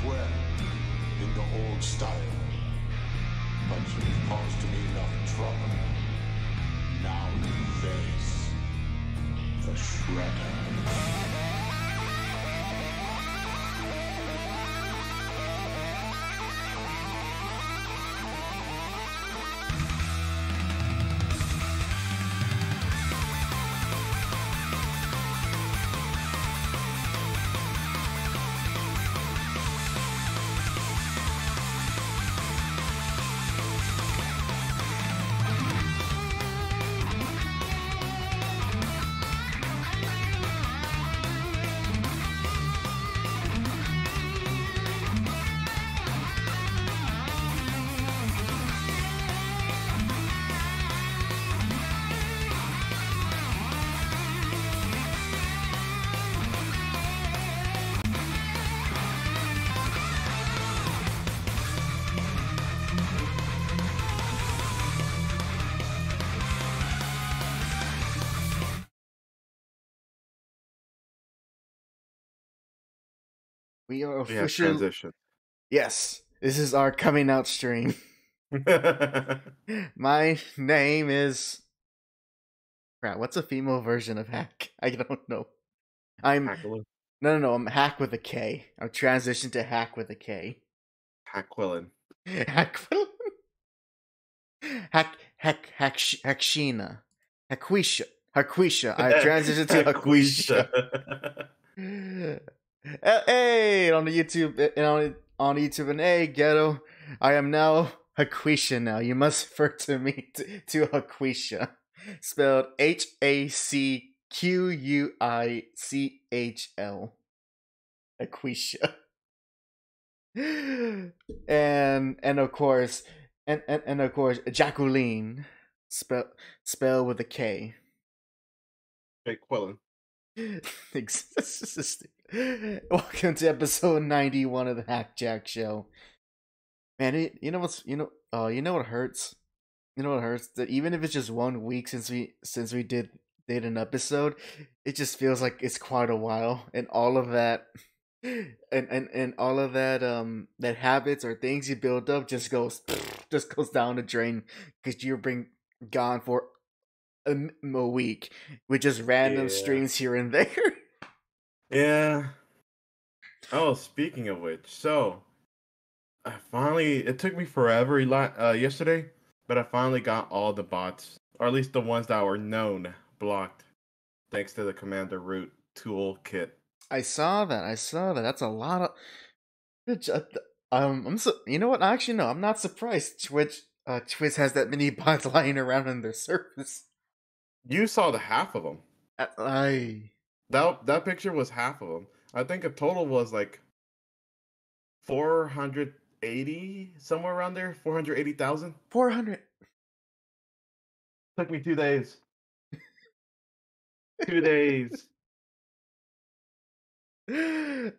well in the old style, but you've caused me enough trouble. Now you face the Shredder. We are We have officially. transition. Yes, this is our coming out stream. My name is. Crap, what's a female version of Hack? I don't know. I'm. Hackaloo. No, I'm Hack with a K. I've transitioned to Hack with a K. Hackwillen. Hack. Hakshina. Haquisha. I transitioned to Haquisha. Hey, on the YouTube, on YouTube, and hey, ghetto, I am now Haquisha. Now you must refer to me to Haquisha, spelled HACQUICHL. Haquisha. And of course, Jacqueline, spell with a K. Quillen. Welcome to episode 91 of the HAC Show. Man, you know what hurts? You know what hurts? That even if it's just 1 week since we did an episode, it just feels like it's quite a while, and all of that and all of that that habits or things you build up just goes down the drain because you're being gone for a week with just random streams here and there. Yeah. Oh, speaking of which, so it took me forever yesterday, but I finally got all the bots, or at least the ones that were known, blocked, thanks to the Commander Root toolkit. I saw that. That's a lot of. You know what? Actually, no. I'm not surprised. Twitch has that many bots lying around on their service. You saw the half of them. That picture was half of them. I think a total was like 480, somewhere around there. 480,000. 400. Took me 2 days. 2 days.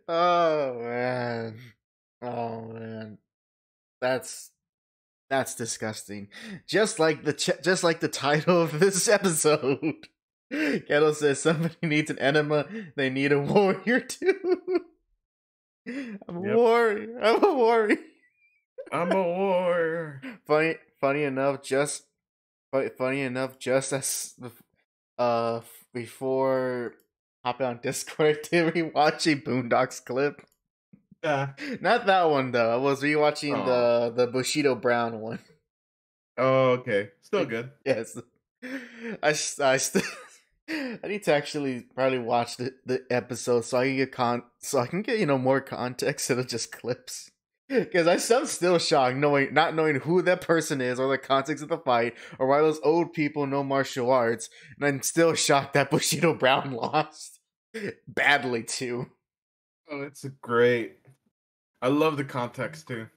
Oh man, that's disgusting. Just like the title of this episode. Kettle says somebody needs an enema. They need a warrior too. I'm a warrior. Funny enough, just as before hopping on Discord to rewatch a Boondocks clip. Yeah. Not that one though. I was rewatching the Bushido Brown one. Oh, okay. Still good. Yes. I need to actually probably watch the episode so I can get more context instead of just clips. Because I'm still shocked not knowing who that person is or the context of the fight or why those old people know martial arts, and I'm still shocked that Bushido Brown lost badly too. Oh, it's great. I love the context too.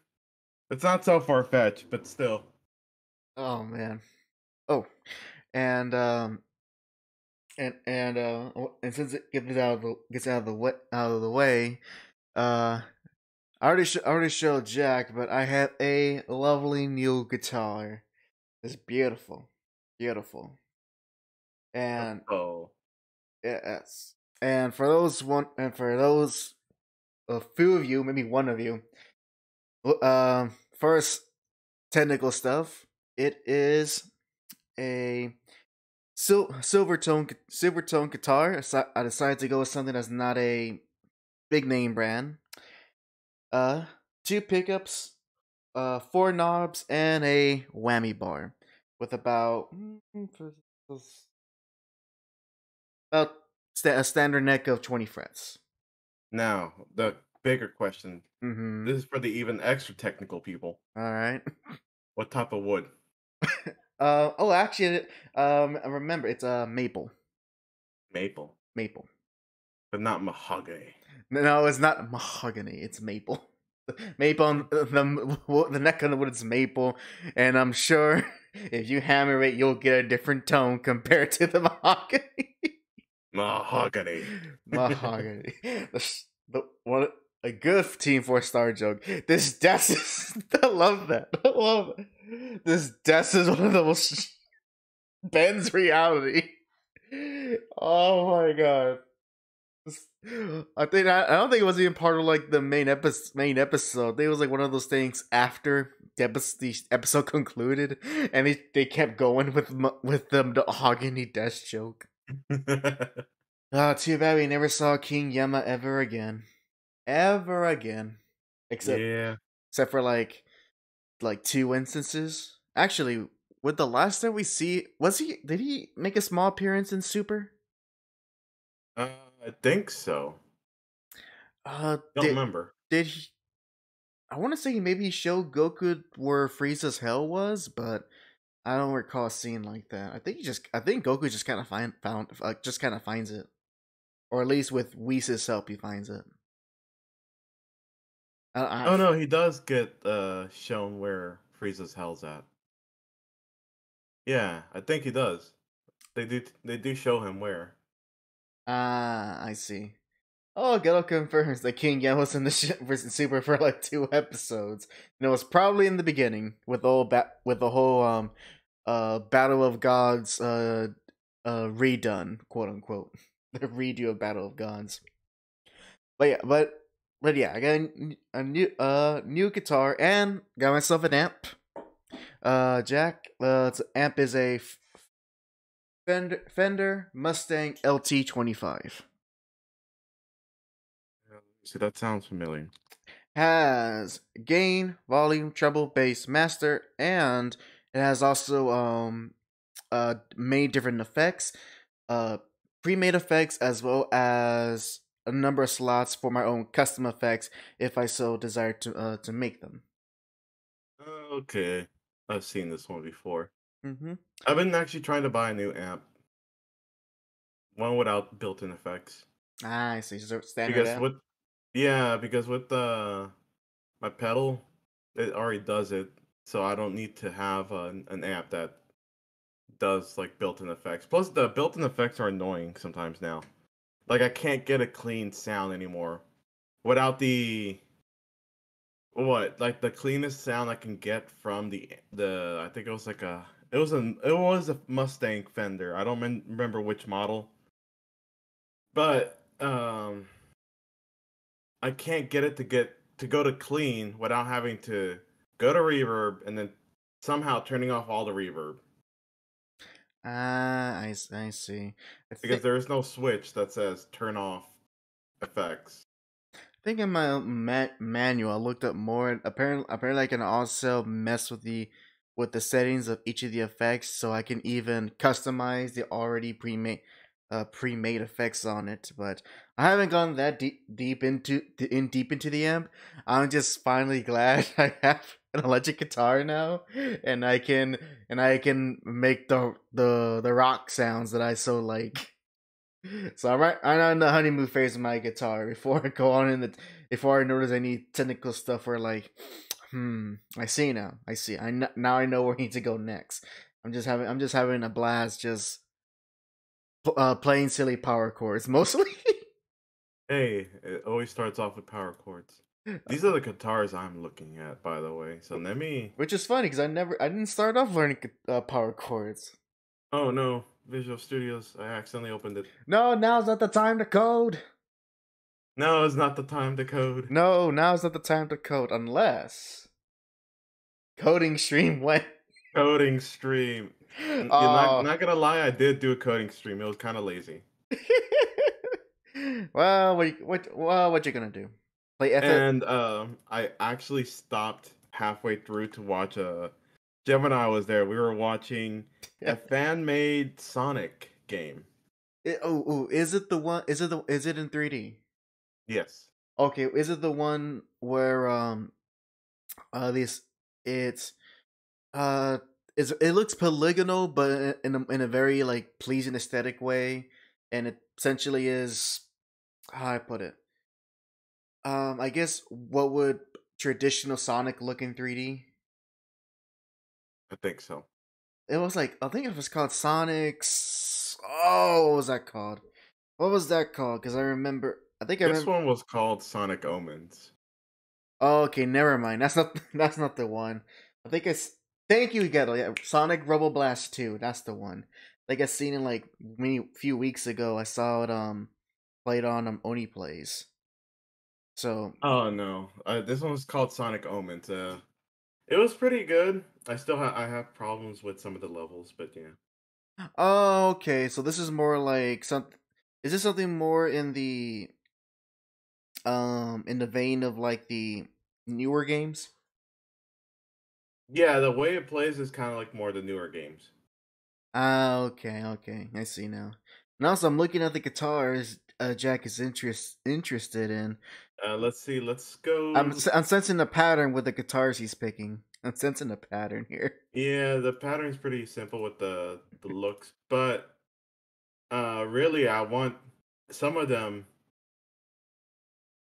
It's not so far fetched, but still. Oh man. Oh, and since it gets out of the way, I already showed Jack, but I have a lovely new guitar. It's beautiful, and yes. And for those a few of you, maybe one of you. First technical stuff. It is a silver tone guitar. I decided to go with something that's not a big name brand. Two pickups, four knobs, and a whammy bar with about a standard neck of 20 frets. Now, the bigger question. Mm-hmm. This is for the even extra technical people. All right. What type of wood? Actually, I remember it's maple. Maple. Maple. But not mahogany. No, it's not mahogany. It's maple. Maple on the neck on the wood is maple, and I'm sure if you hammer it, you'll get a different tone compared to the mahogany. Mahogany. Mahogany. What a good Team 4 star joke. This desk is. I love that. I love it. This desk is one of the most. Ben's reality. Oh my god. I don't think it was even part of like the main episode. I think it was like one of those things after the episode concluded, and they kept going with the mahogany desk joke. Too bad we never saw King Yama ever again. Ever again. Except for like two instances. Actually, with the last time we see, did he make a small appearance in Super? I think so. Don't remember. Did he? I want to say maybe he showed Goku where Frieza's hell was, but I don't recall a scene like that. I think Goku just kind of finds it, or at least with Whis' help, he finds it. Oh no, he does get shown where Frieza's hell's at. Yeah, I think he does. They do show him where. I see. Oh, Ghetto confirms that King Yama was in the versus Super for like 2 episodes, and it was probably in the beginning with the whole Battle of Gods redone, quote unquote, the redo of Battle of Gods. But yeah, I got a new guitar and got myself an amp. JAC. Amp is a Fender Mustang LT25. See, that sounds familiar. Has gain, volume, treble, bass, master, and it has also made different effects, pre-made effects, as well as a number of slots for my own custom effects if I so desire to make them. Okay, I've seen this one before. Mm-hmm. I've been actually trying to buy a new amp, one without built-in effects. Ah, I see. So standard amp? Because with my pedal, it already does it, so I don't need to have an amp that does like built-in effects. Plus, the built-in effects are annoying sometimes now. Like I can't get a clean sound anymore without the cleanest sound I can get from the I think it was like it was a Mustang Fender. I don't remember which model, but I can't get it to go to clean without having to go to reverb and then somehow turning off all the reverb. I see. Because there is no switch that says turn off effects. I think in my manual I looked up more. Apparently I can also mess with the settings of each of the effects, so I can even customize the already pre-made effects on it. But I haven't gone that deep into the amp. I'm just finally glad I have an electric guitar now, and I can make the rock sounds that I so like. So I'm in the honeymoon phase of my guitar before I go on before I notice any technical stuff where like, I see. Now I know where I need to go next. I'm just having a blast just playing silly power chords mostly. Hey, it always starts off with power chords. These are the guitars I'm looking at, by the way. So let me. Which is funny because I didn't start off learning power chords. Oh no, Visual Studios! I accidentally opened it. No, now's not the time to code. No, it's not the time to code. No, now's not the time to code unless coding stream went. Coding stream. You're Oh. not gonna lie, I did do a coding stream. It was kind of lazy. Well, what you gonna do? Play F. And I actually stopped halfway through to watch Gemini was there. We were watching a fan-made Sonic game. Is it the one? Is it in 3D? Yes. Okay, is it the one where this it's uh it looks polygonal, but in a very like pleasing aesthetic way, and it essentially is how I put it. I guess what would traditional Sonic look in 3D? I think so. It was like I think it was called Sonic's. Oh, what was that called? What was that called? Because I remember. I think I This remember. one was called Sonic Omens. Oh, okay, never mind. That's not the one. I think it's. Thank you, Gettle. Yeah, Sonic Rebel Blast 2. That's the one. Like I seen it like few weeks ago. I saw it played on Oni Plays. So Oh no, this one was called Sonic Omens. It was pretty good. I have problems with some of the levels, but yeah. oh, okay. So this is more like some. Is this something more in the vein of like the newer games? Yeah, the way it plays is kind of like more the newer games. Ah, okay. I see now. And also, I'm looking at the guitars. Jack is interested in. Let's see. Let's go. I'm sensing a pattern with the guitars he's picking. I'm sensing a pattern here. Yeah, the pattern's pretty simple with the looks, but really, I want some of them.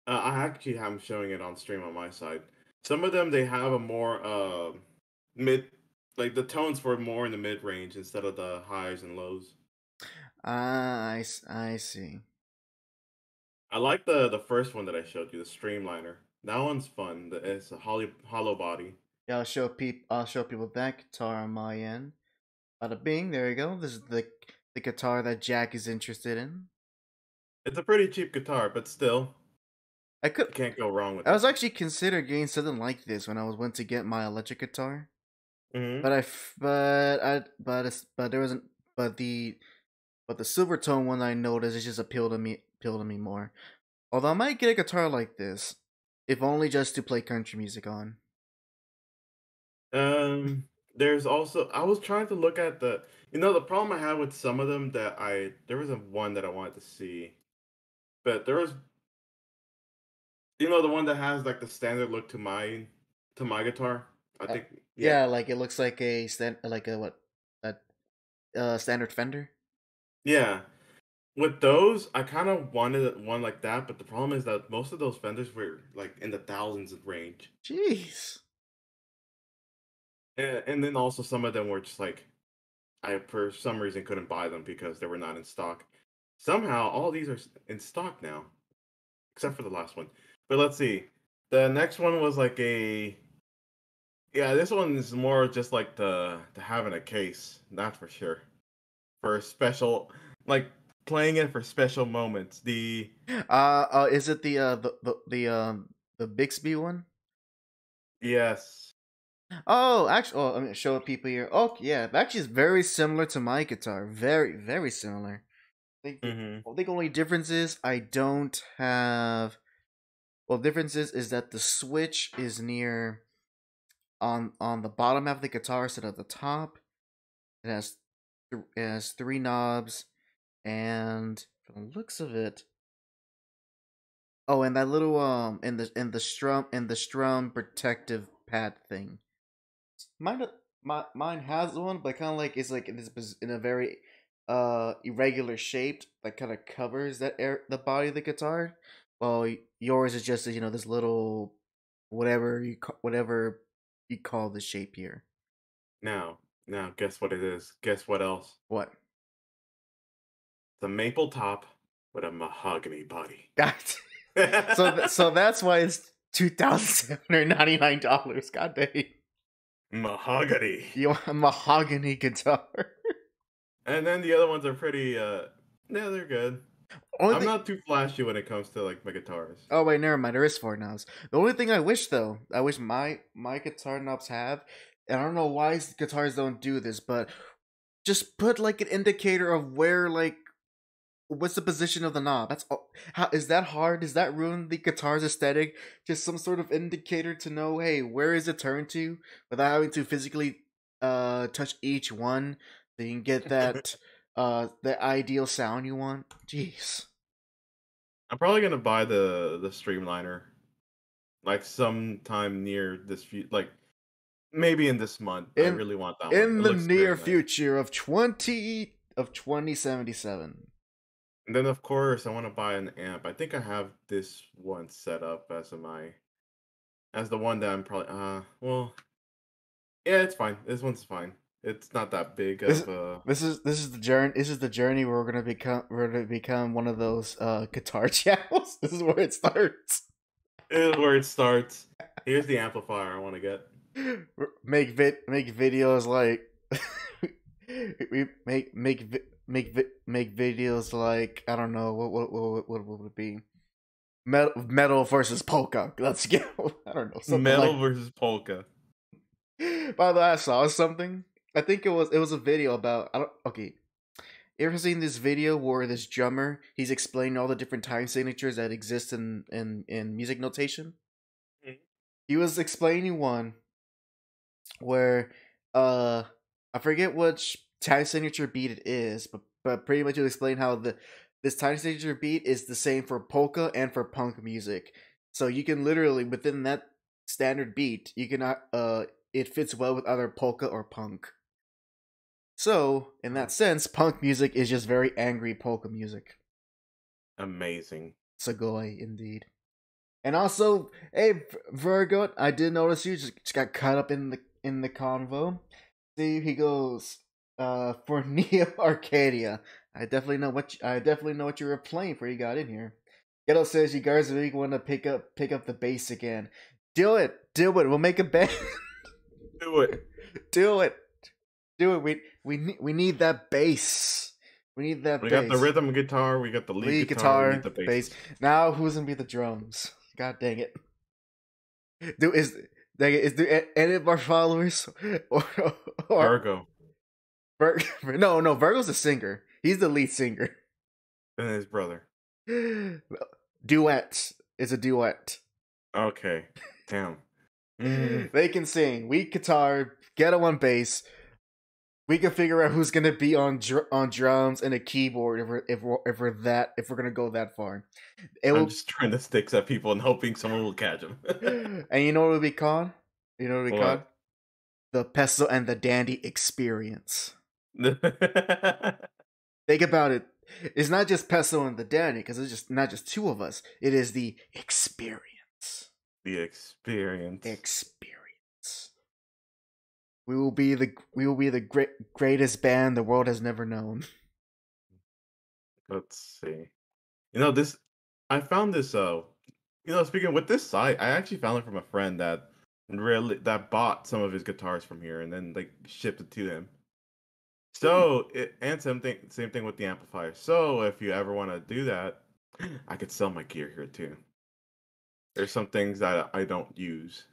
I actually am showing it on stream on my side. Some of them they have a more mid, like the tones were more in the mid range instead of the highs and lows. Ah, I see. I like the first one that I showed you, the Streamliner. That one's fun. It's a hollow body. Yeah, I'll show people that guitar on my end. Bada bing, there you go. This is the guitar that Jack is interested in. It's a pretty cheap guitar, but still, I you could. can't go wrong with I it. was actually considering getting something like this when I went to get my electric guitar. Hmm. But there wasn't. But the silver tone one I noticed is just appealed to me more. Although I might get a guitar like this, if only just to play country music on. There's also I was trying to look at the problem I had with some of them that there was a one that I wanted to see, but there was the one that has like the standard look to my guitar. I think yeah. Yeah, like it looks like a standard Fender. Yeah. With those, I kind of wanted one like that, but the problem is that most of those Fenders were like in the thousands of range. Jeez. And then also some of them were just like I for some reason couldn't buy them because they were not in stock. Somehow all these are in stock now, except for the last one. But let's see. The next one was like this one is more just like the having a case, that's for sure. For a special like playing it for special moments. Is it the Bixby one? Yes. Oh, actually, I'm gonna show people here. Oh, yeah, actually, it's very similar to my guitar. Very similar. Mm-hmm. I think only difference is I don't have. Well, difference is that the switch is near on the bottom half of the guitar instead of the top. It has three knobs, and from the looks of it, oh, and that little in the strum protective pad thing. Mine has one, but kind of like it's like in a very irregular shaped that kind of covers the body of the guitar. Well, yours is just this little whatever you call the shape here. Now, guess what it is? Guess what else? What? The maple top with a mahogany body. Got so that's why it's $2,799. God dang. Mahogany. You want a mahogany guitar? And then the other ones are pretty yeah, they're good. Only I'm thing. not too flashy when it comes to like my guitars. Oh wait, never mind. There is 4 knobs. The only thing I wish though, I wish my guitar knobs have, and I don't know why guitars don't do this, but just put like an indicator of where like what's the position of the knob. That's all. How is that hard? Does that ruin the guitar's aesthetic? Just some sort of indicator to know, hey, where is it turned to, without having to physically touch each one, so you can get that the ideal sound you want. Jeez. I'm probably gonna buy the Streamliner like sometime near this like maybe in this month. I In really want that one. in It the looks very near nice. future of 2077. And then of course I want to buy an amp. I think I have this one set up as the one that I'm probably well yeah, it's fine. This one's fine. It's not that big This of a this is the journey. This is the journey where we're gonna become one of those guitar channels. This is where it starts. This is where it starts. Here's the amplifier I want to get. Make videos like we make videos like I don't know what would it be, metal versus polka. Let's go. I don't know, something Metal like. versus polka. By the way, I saw something. I think it was a video about. I don't. Okay, you ever seen this video where this drummer he's explaining all the different time signatures that exist in music notation? Mhm. He was explaining one where I forget which time signature beat it is, but pretty much he'll explain how this time signature beat is the same for polka and for punk music. So you can literally within that standard beat, you can it fits well with either polka or punk. So, in that sense, punk music is just very angry polka music. Amazing. Sugoi, indeed. And also, hey Virgo, I did notice you just got caught up in the convo. See, he goes, for Neo Arcadia. I definitely know what you were playing before you got in here. Ghetto says you guys really want to pick up the bass again. Do it. We'll make a band. Do it. Do it. We need that bass. We need that We bass. got the rhythm guitar, we got the lead guitar, we need the bass. Now who's gonna be the drums? God dang it. Is there any of our followers or Virgo. No, Virgo's the singer. He's the lead singer. And his brother. Duet. It's a duet. Okay. Damn. They can sing. We guitar, Ghetto on bass. We can figure out who's gonna be on drums and a keyboard if we're gonna go that far. I'm just trying to stick at people and hoping someone will catch them. And you know what it'll be called? You know what it'll be called? What? The Pesto and the Dandy Experience. Think about it. It's not just Pesto and the Dandy, because it's just not just two of us. It is the experience. The experience. Experience. We will be the greatest band the world has never known. Let's see. You know this. I found this. Speaking with this site, I actually found it from a friend that bought some of his guitars from here and then like shipped it to him. So and same thing with the amplifier. So if you ever want to do that, I could sell my gear here too. There's some things that I don't use.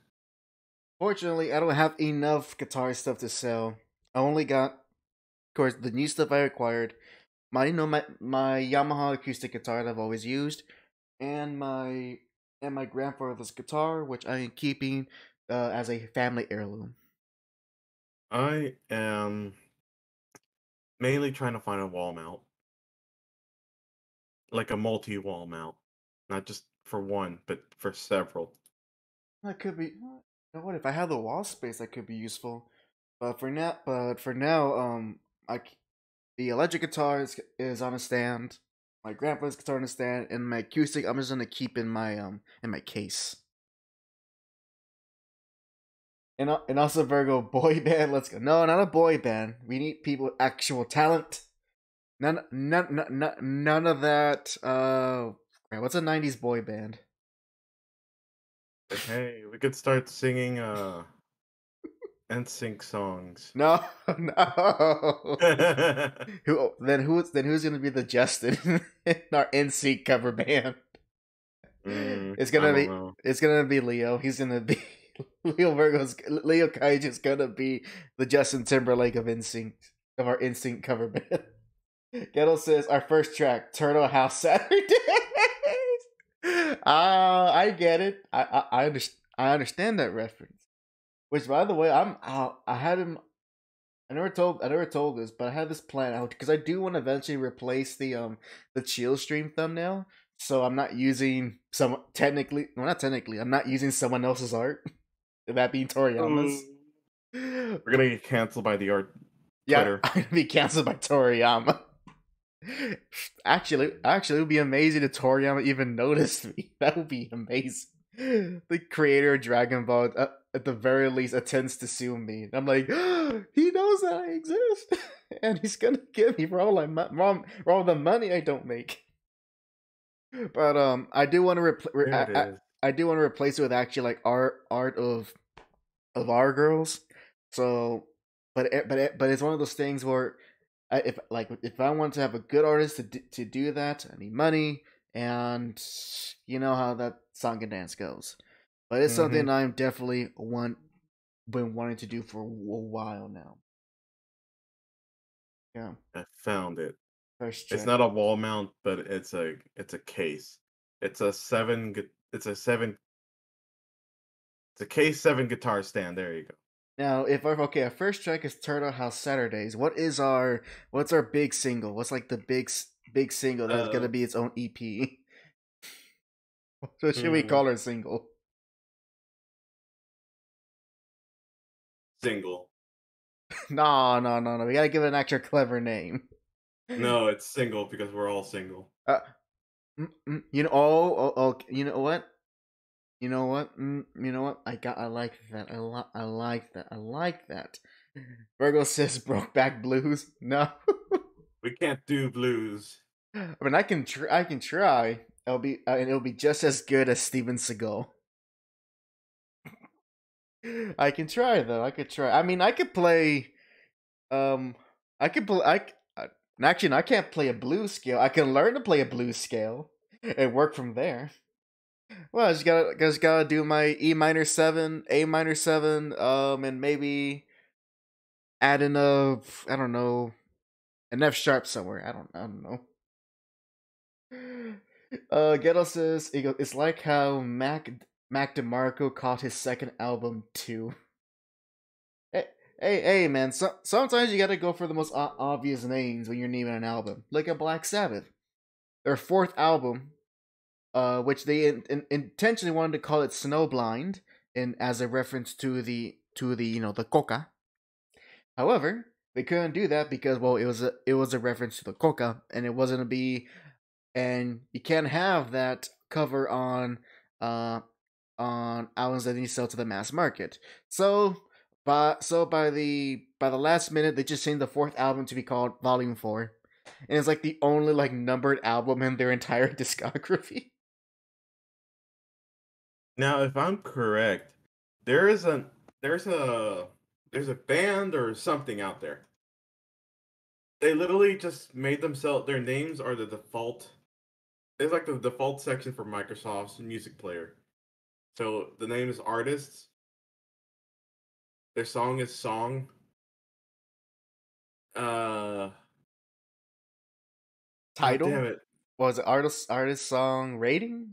Fortunately, I don't have enough guitar stuff to sell. I only got, of course, the new stuff I acquired. My Yamaha acoustic guitar that I've always used, and my grandfather's guitar, which I am keeping as a family heirloom. I am mainly trying to find a wall mount, like a multi-wall mount, not just for one, but for several. That could be. You know what? If I have the wall space, that could be useful. But for now, the electric guitar is on a stand. My grandpa's guitar on a stand, and my acoustic I'm just gonna keep in my case. And also Virgo boy band. Let's go. No, not a boy band. We need people with actual talent. None of that. What's a '90s boy band? Hey, we could start singing NSYNC songs. No, no. Who's gonna be the Justin in our NSYNC cover band? It's I gonna don't be know. it's gonna be Leo. He's gonna be Leo Kaiju's gonna be the Justin Timberlake of NSYNC, of our NSYNC cover band. Ghetto says our first track, Turtle House Saturdays. I get it. I understand that reference. Which, by the way, I had him. I never told this, but I had this plan out because I do want to eventually replace the chill stream thumbnail. So I'm not using I'm not using someone else's art. That being Toriyama's. We're gonna get canceled by the art Yeah, Twitter. I'm gonna be canceled by Toriyama. Actually, it would be amazing if Toriyama even noticed me. That would be amazing. The creator of Dragon Ball, at the very least, attempts to sue me. And I'm like, he knows that I exist, and he's gonna get me for all the money I don't make. But I do want to I do want to replace it with actually like art of our girls. So, but it's one of those things where if I want to have a good artist to do that, I need money, and you know how that song and dance goes. But it's something I'm definitely been wanting to do for a while now. Yeah, I found it. first check. It's not a wall mount, but it's a case. It's a case 7 guitar stand. There you go. Now, our first track is Turtle House Saturdays. What's our big single? What's like the big single that's gonna be its own EP? So should we call her single? Single. No. We gotta give it an extra clever name. No, it's single because we're all single. You know, you know what? You know what? I like that. I like that. Virgo says Brokeback Blues. No. We can't do blues. I mean, I can try. It'll be just as good as Steven Seagal. I can try though. I could try. I mean, I could play. I could play. Actually, I can't play a blues scale. I can learn to play a blues scale and work from there. Well, I just gotta do my E minor 7, A minor 7, and maybe add in an F sharp somewhere. I don't know. Ghetto says it's like how Mac DeMarco called his second album 2. Hey, man. Sometimes you gotta go for the most obvious names when you're naming an album. Look at Black Sabbath, their fourth album, which they intentionally wanted to call it Snowblind, as a reference to the the coca. However, they couldn't do that because it was a reference to the coca, and it wasn't to be, and you can't have that cover on albums that you sell to the mass market. So by the last minute, they just changed the fourth album to be called Volume 4, and it's like the only like numbered album in their entire discography. Now, if I'm correct, there's a band or something out there. They literally just made themselves, their names are the default. It's like the default section for Microsoft's music player. So the name is artists. Their song is song. Title? Oh, damn it. Was it artist song rating?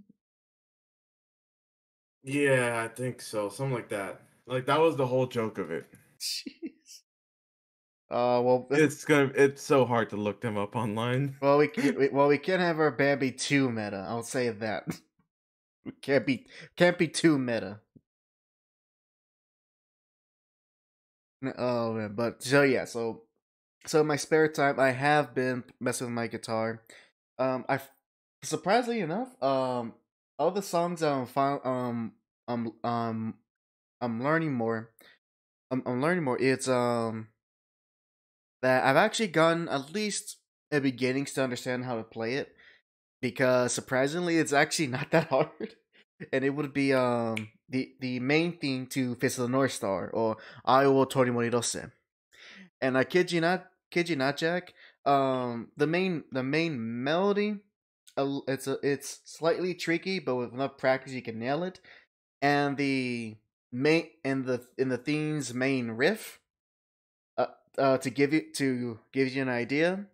Yeah, I think so. Something like that. Like that was the whole joke of it. Jeez. It's so hard to look them up online. Well, we can't have our band be too meta. I'll say that. We can't be too meta. Oh man, but so yeah, so in my spare time, I have been messing with my guitar. I surprisingly enough, all the songs I'm learning more. I'm learning more. It's that I've actually gotten at least a beginnings to understand how to play it, because surprisingly, it's actually not that hard, and it would be the main theme to Fist of the North Star or Iowa Tori Morirose. And I kid you not, Jack. The main melody, it's slightly tricky, but with enough practice you can nail it. And the main in the theme's main riff, to give you an idea.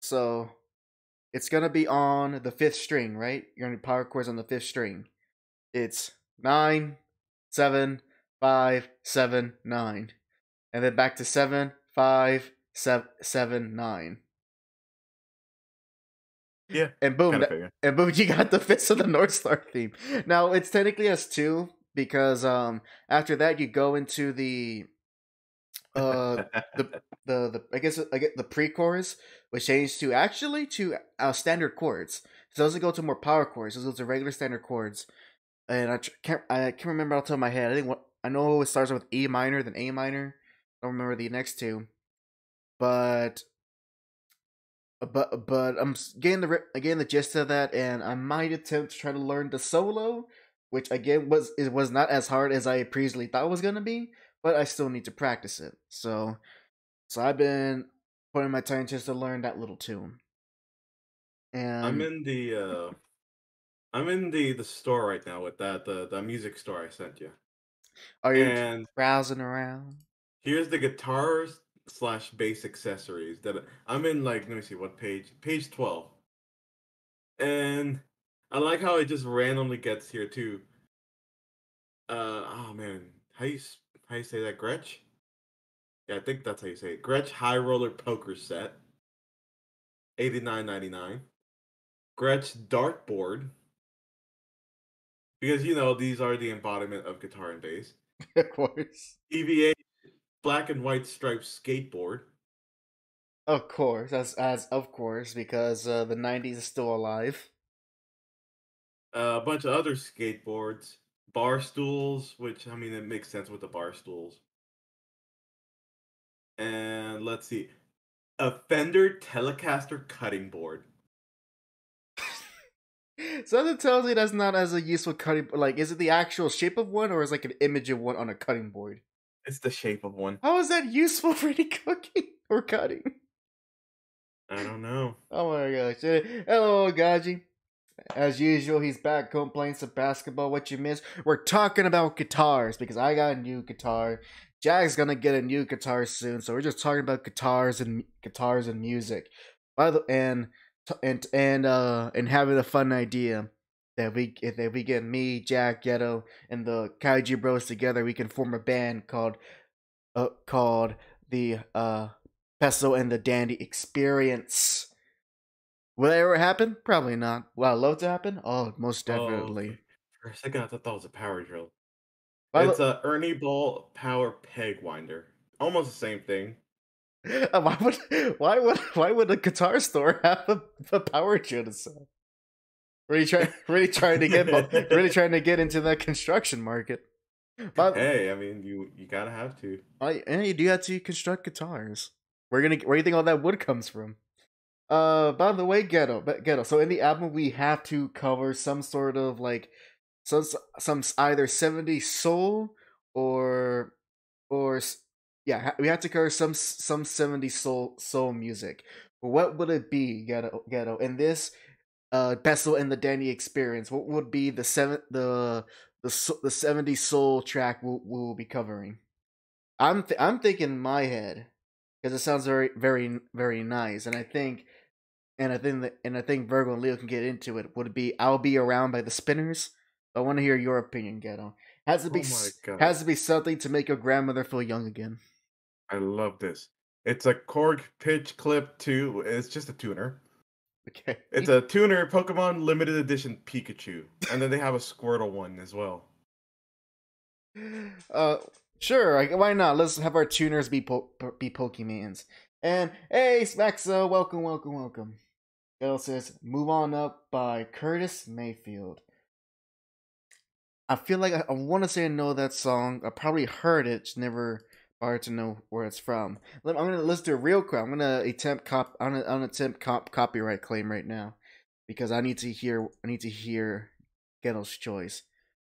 So it's gonna be on the fifth string, right? You're gonna power chords on the fifth string. It's 9, 7, 5, 7, 9, and then back to 7, 5, 7, 9. Yeah, And boom, you got the Fist of the North Star theme. Now it's technically has two because after that you go into the I guess the pre-chorus, which changed to actually to standard chords. So it doesn't go to more power chords. It goes to regular standard chords. And I can't remember off the top of my head. I know it starts with E minor, then A minor. I don't remember the next two, but I'm getting the gist of that, and I might attempt to try to learn the solo, which again was not as hard as I previously thought it was gonna be, but I still need to practice it. So I've been putting my time just to learn that little tune. And I'm in the store right now with that the music store I sent you. Are you And browsing around? here's the guitars / bass accessories that I'm in. Like, let me see what page 12. And I like how it just randomly gets here too. Oh man, how you say that? Gretsch? Yeah, I think that's how you say it. Gretsch High Roller Poker Set, $89.99. Gretsch Dartboard, because these are the embodiment of guitar and bass. Of course. EVA Black and White Striped Skateboard. Of course, as of course, because the '90s is still alive. A bunch of other skateboards, bar stools, which I mean it makes sense with the bar stools. And let's see, a Fender Telecaster cutting board. So that tells me that's not as a useful cutting. Like, is it the actual shape of one, or is it like an image of one on a cutting board? It's the shape of one. How is that useful for any cooking or cutting? I don't know. Oh my gosh! Hello, Gaji. As usual, he's back home playing some basketball. What you missed? We're talking about guitars because I got a new guitar. Jack's gonna get a new guitar soon, so we're just talking about guitars and music. And having a fun idea that if we get me, Jack, Ghetto, and the Kaiju Bros together, we can form a band called the Peso and the Dandy Experience. Will that ever happen? Probably not. Will I love to happen? Oh, most definitely. Okay. For a second, I thought that was a power drill. It's a Ernie Ball Power Peg Winder. Almost the same thing. Why would a guitar store have a power drill to sell? Really trying to get into that construction market. Hey, I mean, you gotta have to. You do have to construct guitars. Where do you think all that wood comes from? By the way, Ghetto. So in the album, we have to cover some sort of like some either 70s soul or yeah, we have to cover some 70s soul music. What would it be, Ghetto? In this Bessel and the Danny Experience, what would be the 70s soul track we'll be covering? I'm thinking in my head because it sounds very very very nice, and I think Virgo and Leo can get into it. Would it be "I'll Be Around" by the Spinners? I want to hear your opinion, Ghetto. Has to be something to make your grandmother feel young again. I love this. It's a Korg pitch clip too. It's just a tuner. Okay. It's a tuner Pokemon limited edition Pikachu, and then they have a Squirtle one as well. Sure. Why not? Let's have our tuners be Pokemans. And hey, Smaxo, welcome. Ghetto says, "Move On Up" by Curtis Mayfield. I feel like I want to say I know that song. I probably heard it, just never hard to know where it's from. Let's do it real quick. I'm gonna attempt copyright claim right now because I need to hear Ghetto's choice.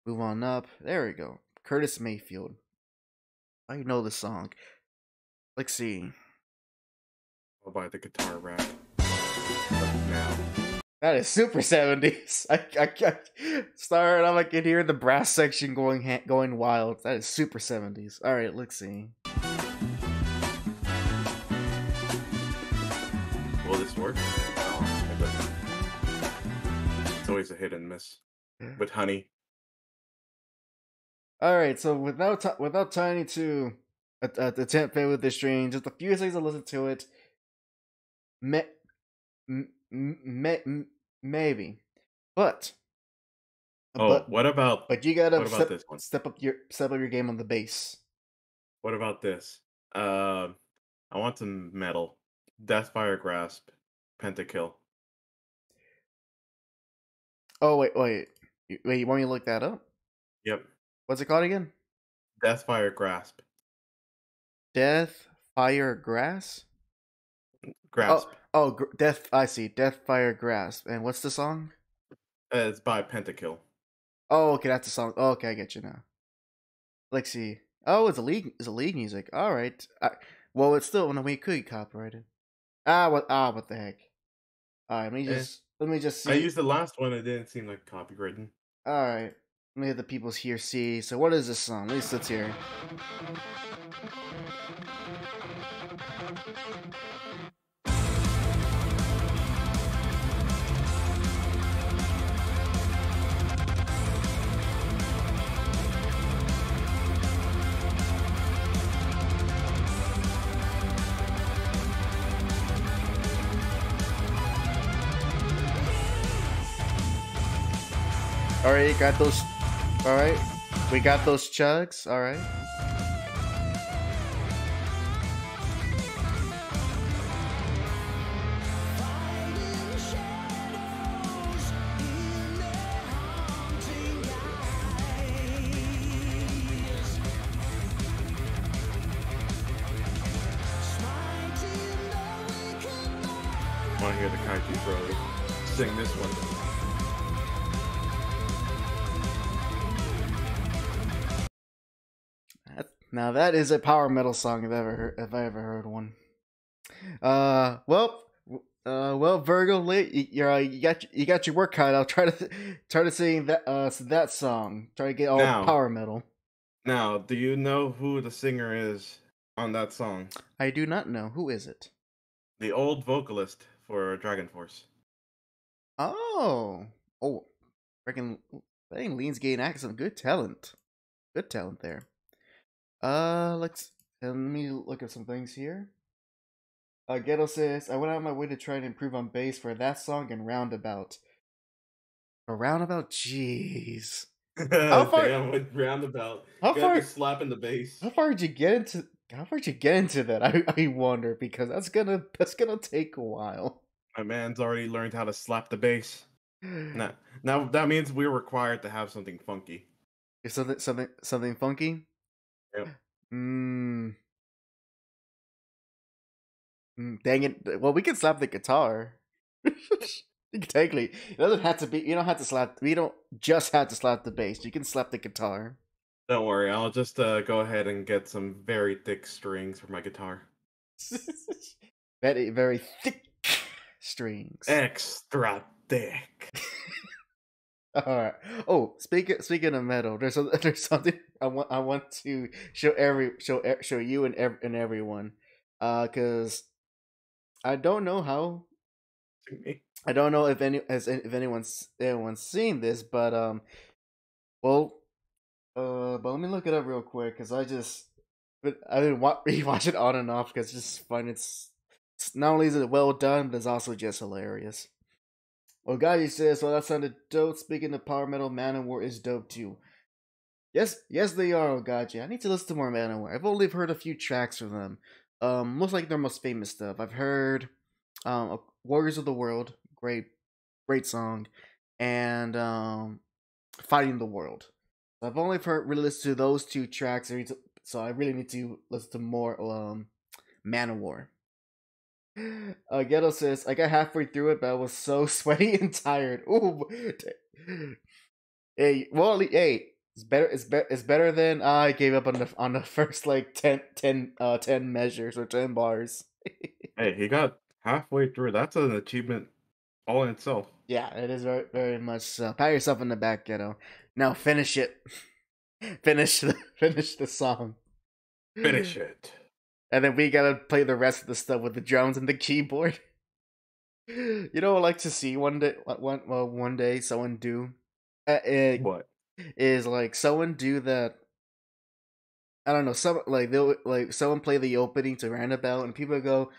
Move on up. There we go. Curtis Mayfield. I know the song. Let's see. I'll buy the guitar rack now. That is super 70s. I started off, I can hear the brass section going wild. That is super 70s. All right, let's see. Will this work? Oh, it doesn't. It's always a hit and miss with honey. All right, so without trying to attempt play with the string, just a few seconds to listen to it. Maybe, but what about? But you gotta this one? step up your game on the bass. What about this? I want some metal. Deathfire Grasp, Pentakill. Oh wait, you want me to look that up? Yep. What's it called again? Deathfire Grasp. Deathfire Grasp. Grasp. I see. Deathfire Grasp. And what's the song? It's by Pentakill. Oh, okay, that's the song. Oh, okay, I get you now. Let's see. Oh, it's a league music. All right. Well, it's still we could copyright it. What the heck? All right, let me just see. I used the last one. It didn't seem like copywritten. All right. Let me let the people here see. So, what is this song? At least let's hear. All right, got those. All right, we got those chugs. All right. I want to hear the Kaiju Bros sing this one. Now that is a power metal song if I ever heard one. Well, Virgo, you got your work cut out. Try to sing that song. Try to get all power metal. Now, do you know who the singer is on that song? I do not know. Who is it? The old vocalist for Dragon Force. Oh, freaking Lean's gained some good talent. Good talent there. Let me look at some things here. Ghetto says, I went out of my way to try and improve on bass for that song and Roundabout. A Roundabout? Jeez. How far? Damn, with Roundabout. How far? Slapping the bass. How far did you get into that? I wonder, because that's gonna take a while. My man's already learned how to slap the bass. Now that means we're required to have something funky. Something funky? Yep. Dang it. Well, we can slap the guitar. Technically, it doesn't have to be. You don't have to slap. We don't just have to slap the bass. You can slap the guitar. Don't worry. I'll just go ahead and get some very thick strings for my guitar. Very, very thick strings. Extra thick. All right. Oh, speaking of metal, there's something I want to show you and everyone, because I don't know how. I don't know if anyone's seen this, but but let me look it up real quick, because I didn't rewatch it on and off because I just find it's not only is it well done, but it's also just hilarious. Well, Gaji says, well, that sounded dope. Speaking of power metal, Manowar is dope too. Yes, they are, Gaji. I need to listen to more Manowar. I've only heard a few tracks from them. Most like their most famous stuff. I've heard Warriors of the World, great song, and Fighting the World. I've only really listened to those two tracks, so I really need to listen to more Manowar. Ghetto says, I got halfway through it, but I was so sweaty and tired. Ooh. Hey, well, hey, it's better. It's better than I gave up on the first like 10 measures or 10 bars. Hey, he got halfway through. That's an achievement all in itself. Yeah, it is very very much so. Pat yourself in the back, kiddo. Now finish it. Finish the song. Finish it. And then we gotta play the rest of the stuff with the drums and the keyboard. You know, I'd like to see one day someone do. What? Is like someone do that. I don't know. Some like they'll like someone play the opening to Roundabout, and people go.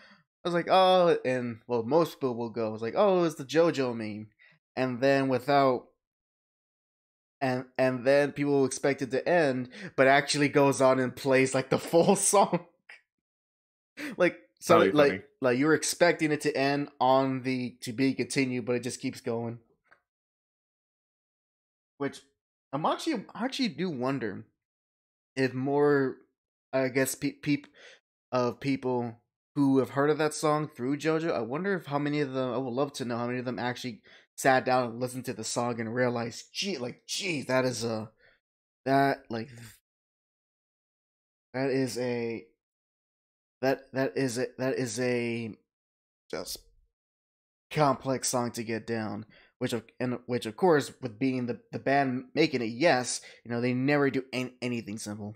I was like, oh, and well, most people will go. It's like, oh, it's the JoJo meme, and then without, and then people will expect it to end, but actually goes on and plays like the full song, like so, That'd be funny. like you were expecting it to end on the to be continued, but it just keeps going. Which I actually do wonder if more, I guess, people who have heard of that song through JoJo. I wonder if how many of them. I would love to know how many of them actually sat down and listened to the song and realized, gee, that is a that like that is a that is a just complex song to get down. Which of course, with being the band making it, yes, you know they never do anything simple.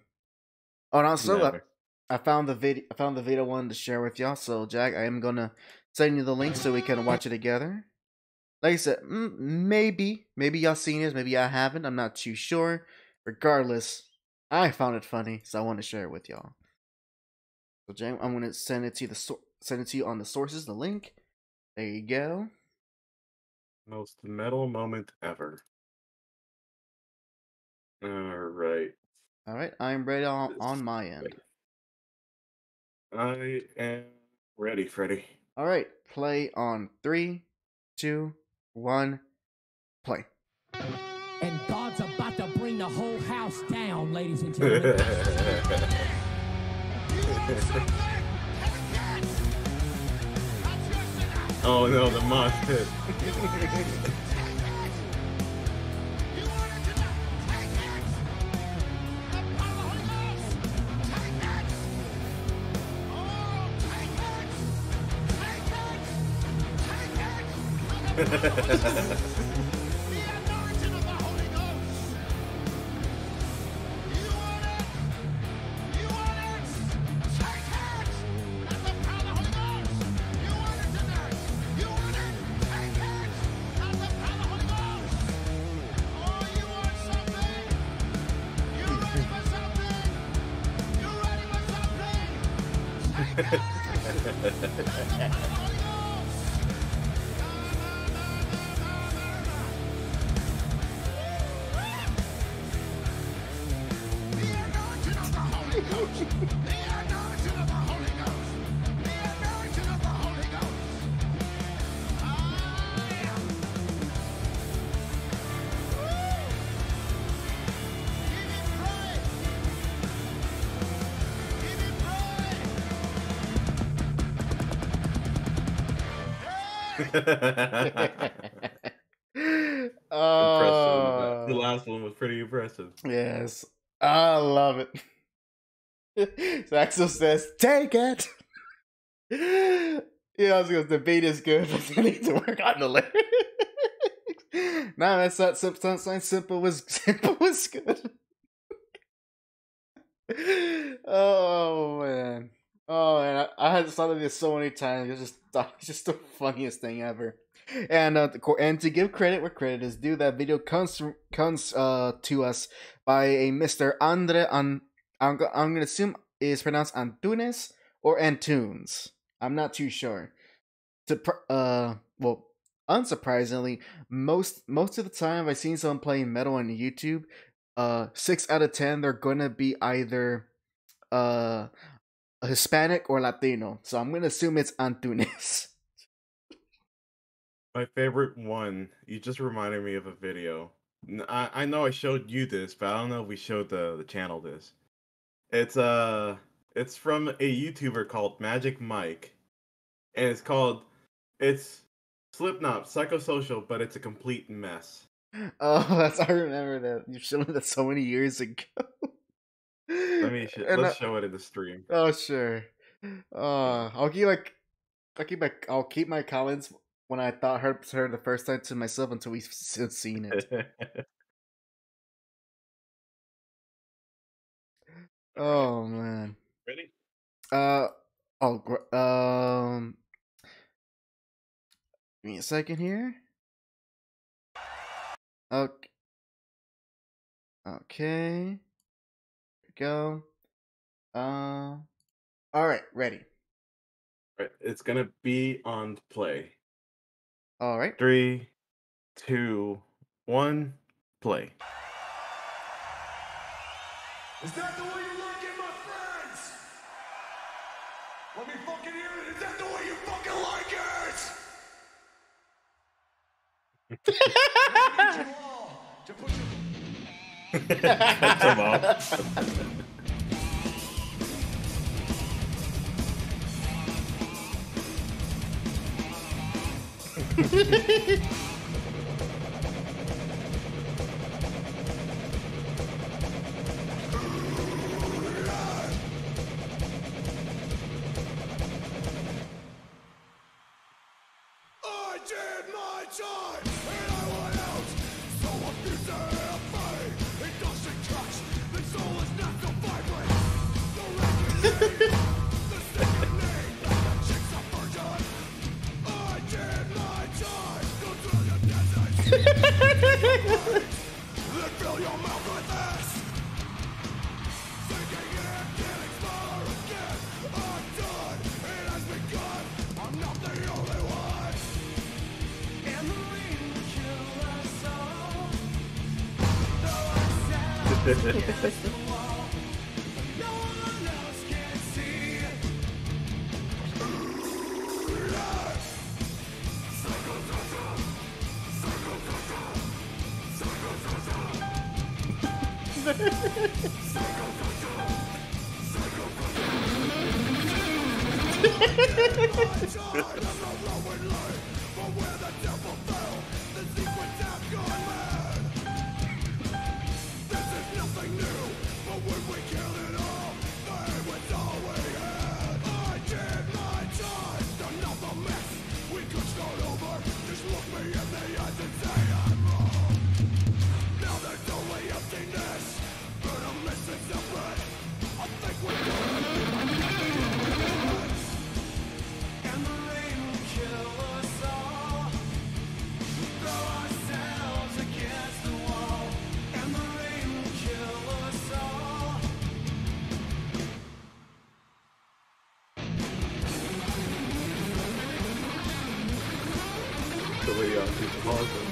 Oh, and also, Never. I found the video. I found the video I wanted to share with y'all. So, Jack, I am gonna send you the link so we can watch it together. Like I said, maybe y'all seen this, maybe y'all haven't. I'm not too sure. Regardless, I found it funny, so I want to share it with y'all. So, Jack, I'm gonna send it to send it to you on the sources, the link. There you go. Most metal moment ever. All right. All right, I'm ready on my end. I am ready, Freddy. All right, play on 3, 2, 1, play. And God's about to bring the whole house down, ladies and gentlemen. Oh no, the mosh pit. Impressive. The last one was pretty impressive. Yes, I love it. So Axel says, "Take it." Yeah, I was going. The beat is good, but they need to work on the lyrics. Nah, that's not simple. Simple was good. Oh man. Oh man, I had thought of this so many times. It's just the funniest thing ever. And and to give credit where credit is due, that video comes to us by a Mr. Andre. I'm gonna assume is pronounced Antunes or Antunes. I'm not too sure. Well, unsurprisingly, most of the time I've seen someone playing metal on YouTube, 6 out of 10 they're gonna be either a Hispanic or Latino. So I'm gonna assume it's Antunes. My favorite one, you just reminded me of a video. I know I showed you this, but I don't know if we showed the channel this. It's from a YouTuber called Magic Mike, and it's Slipknot Psychosocial, but it's a complete mess. Oh, that's I remember that. You showed me that so many years ago. Let's show it in the stream. Oh sure. I'll keep my comments when I thought heard the first time to myself until we've seen it. Oh man. Ready? Give me a second here. Okay. Okay. Here we go. All right, ready. Right, it's gonna be on play. All right. 3, 2, 1, play. Is that the way you like it, my friends? Let me fucking hear it. Is that the way you fucking like it? I need you all to put your... Cut them off. I did my time, and I went out. So abused and afraid. It doesn't touch. The soul is not so vibrant. The reckoning, the sickening, the chicks are virgin. I did my time. Go through the desert. Then fill your mouth with this. Sinking in, getting smaller again. I'm done. It has begun. I'm not the only one. And the rain will kill us all. Throw ourselves against the wall. No one else can see. The way you have to pause it.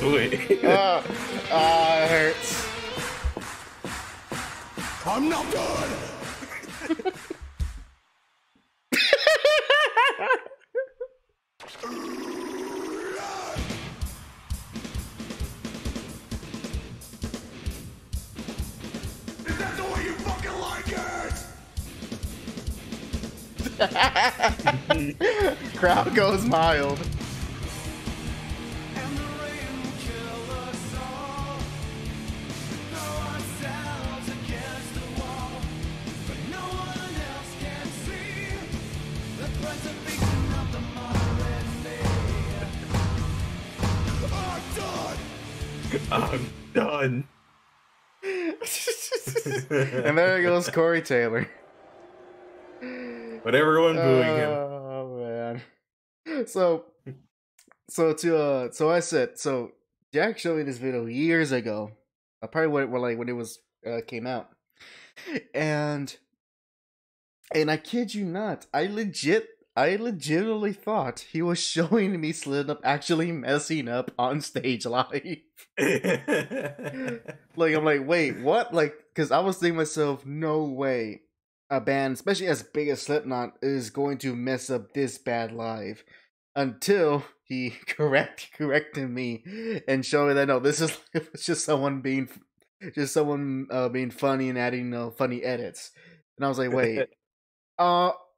Wait. It hurts. I'm not good. Is that the way you fucking like it? Crowd goes mild. And the rain will kill us all. Throw ourselves against the wall. But no one else can see the preservation of the modern day. I'm done. I'm done. And there goes Corey Taylor. But everyone booing him. Oh man. So I said, so Jack showed me this video years ago. Probably when it was came out. And I kid you not, I legitimately thought he was showing me Slip Up actually messing up on stage live. Like, I'm like, wait, what? Like, because I was thinking to myself, no way a band, especially as big as Slipknot, is going to mess up this bad live. Until he corrected me and showed me that no, this is just someone being funny and adding funny edits. And I was like, wait,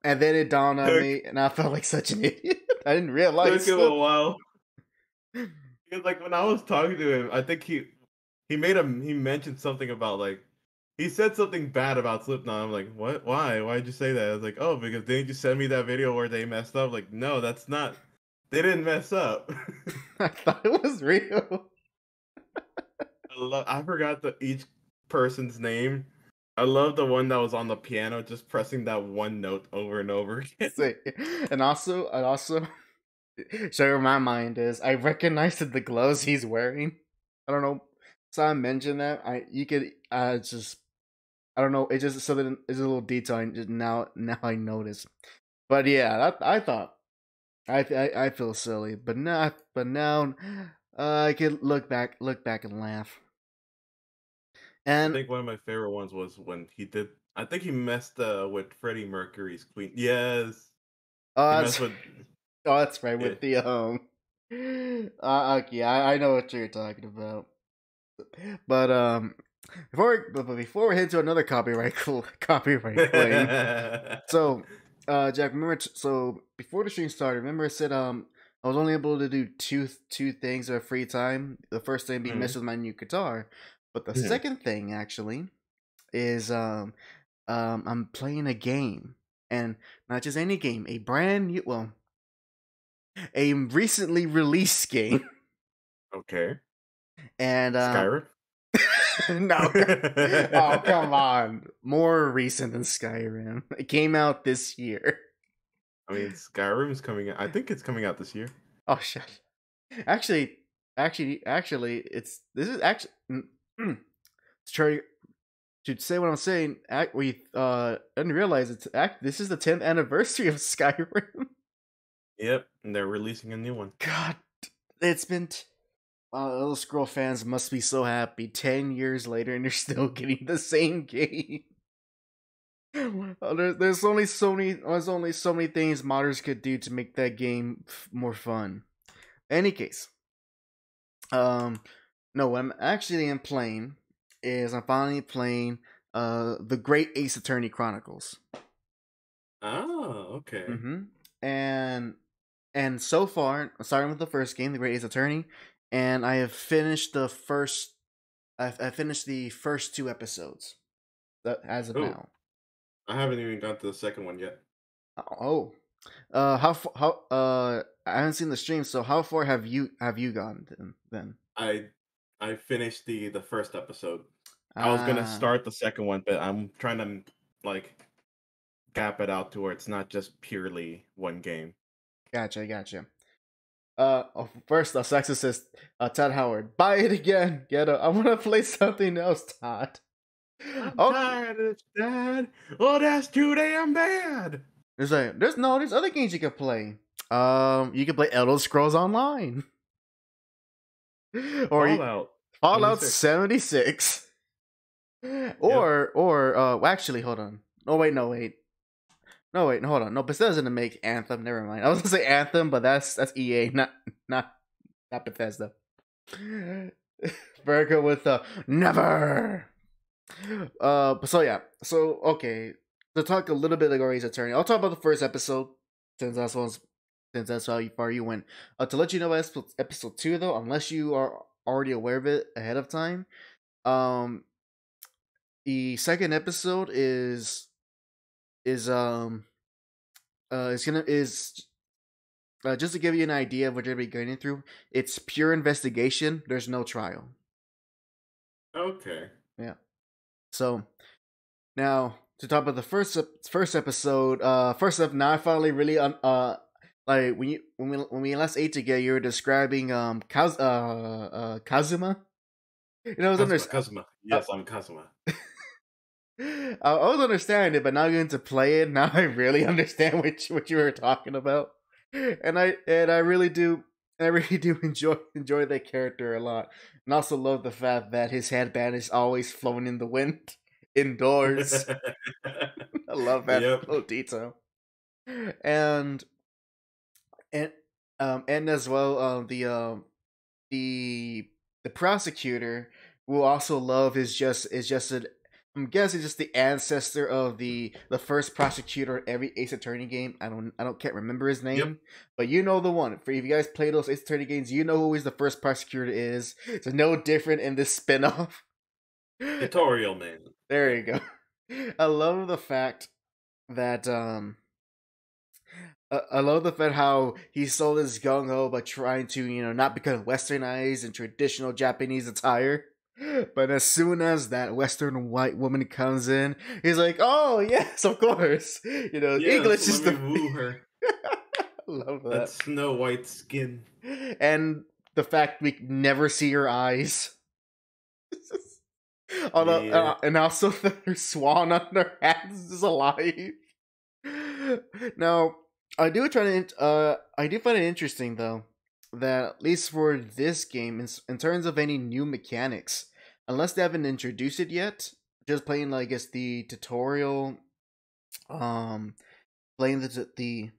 and then it dawned on Took- me, and I felt like such an idiot. I didn't realize. Took him a while. Because like when I was talking to him, I think he mentioned something about like he said something bad about Slipknot. I'm like, what? Why? Why'd you say that? I was like, oh, because didn't you send me that video where they messed up? Like, no, that's not. They didn't mess up. I thought it was real. I forgot each person's name. I love the one that was on the piano, just pressing that one note over and over again. And also, so where my mind is, I recognized the gloves he's wearing. I don't know. So I mentioned that I don't know. It just something. It's a little detail. Now I notice. But yeah, I thought I feel silly, but now I can look back and laugh. I And think one of my favorite ones was when he did. I think he messed with Freddie Mercury's Queen. Yes. oh, He that's, messed with. that's right with the okay, I know what you're talking about. But before we head to another copyright claim. So, Jack, remember? So before the stream started, remember I said I was only able to do two things at free time. The first thing being mess with my new guitar, but the second thing actually is I'm playing a game, and not just any game, a brand new, a recently released game. Okay. And Skyrim. no, oh come on, more recent than Skyrim. It came out this year. I mean, Skyrim's coming out. I think it's coming out this year. Oh shit! Actually, this is actually. Try to say what I'm saying. We didn't realize this is the 10th anniversary of Skyrim. Yep, and they're releasing a new one. God, it's been. Elder Scroll fans must be so happy. 10 years later, and they're still getting the same game. There's only so many things modders could do to make that game more fun. Any case, no, what I'm actually playing is I'm finally playing the Great Ace Attorney Chronicles. Oh, okay. And so far, starting with the first game, the Great Ace Attorney, and I have finished the first. I finished the first 2 episodes. As of now. I haven't even got to the second one yet. Oh, I haven't seen the stream. So how far have you gone then? I finished the first episode. I was gonna start the second one, but I'm trying to like gap it out to where it's not just purely one game. Gotcha. First, the sexist Todd Howard. Buy it again. Get it. I want to play something else, Todd. I'm tired of this, Dad. Oh, that's too damn bad. There's other games you can play. You can play Elder Scrolls Online. Or Fallout 76. Or actually, hold on. Hold on. No, Bethesda didn't make Anthem. Never mind. I was gonna say Anthem, but that's EA, not Bethesda. Virgo with never. So okay. To talk a little bit like Ace Attorney, I'll talk about the first episode since that's how far you went. To let you know about episode 2 though, unless you are already aware of it ahead of time, the second episode is just to give you an idea of what you're going to be going through. It's pure investigation. There's no trial. Okay. Yeah. So now to talk about the first episode. First up, now I finally really like when we last ate together, you were describing Kazuma. You know, Kazuma. Yes, I'm Kazuma. I was understanding it, but now going to play it, now I really understand what you were talking about, and I really do enjoy that character a lot, and also love the fact that his headband is always flowing in the wind indoors. I love that little detail, and as well, the prosecutor will also love is just I'm guessing just the ancestor of the first prosecutor in every Ace Attorney game. Can't remember his name, Yep. but you know the one. For if you guys play those Ace Attorney games, you know who is the first prosecutor is. So no different in this spinoff. Tutorial man. There you go. I love the fact that I love the fact how he's so this gung ho but trying to, not become westernized in traditional Japanese attire. But as soon as that Western white woman comes in, he's like, "Oh yes, of course." English is let the. me woo her. I love that. That Snow White skin. And the fact we never see her eyes. Although, Yeah. and also that her swan on her hands is alive. Now, I do find it interesting though that at least for this game, in terms of any new mechanics, unless they haven't introduced it yet, just playing I guess the tutorial, playing the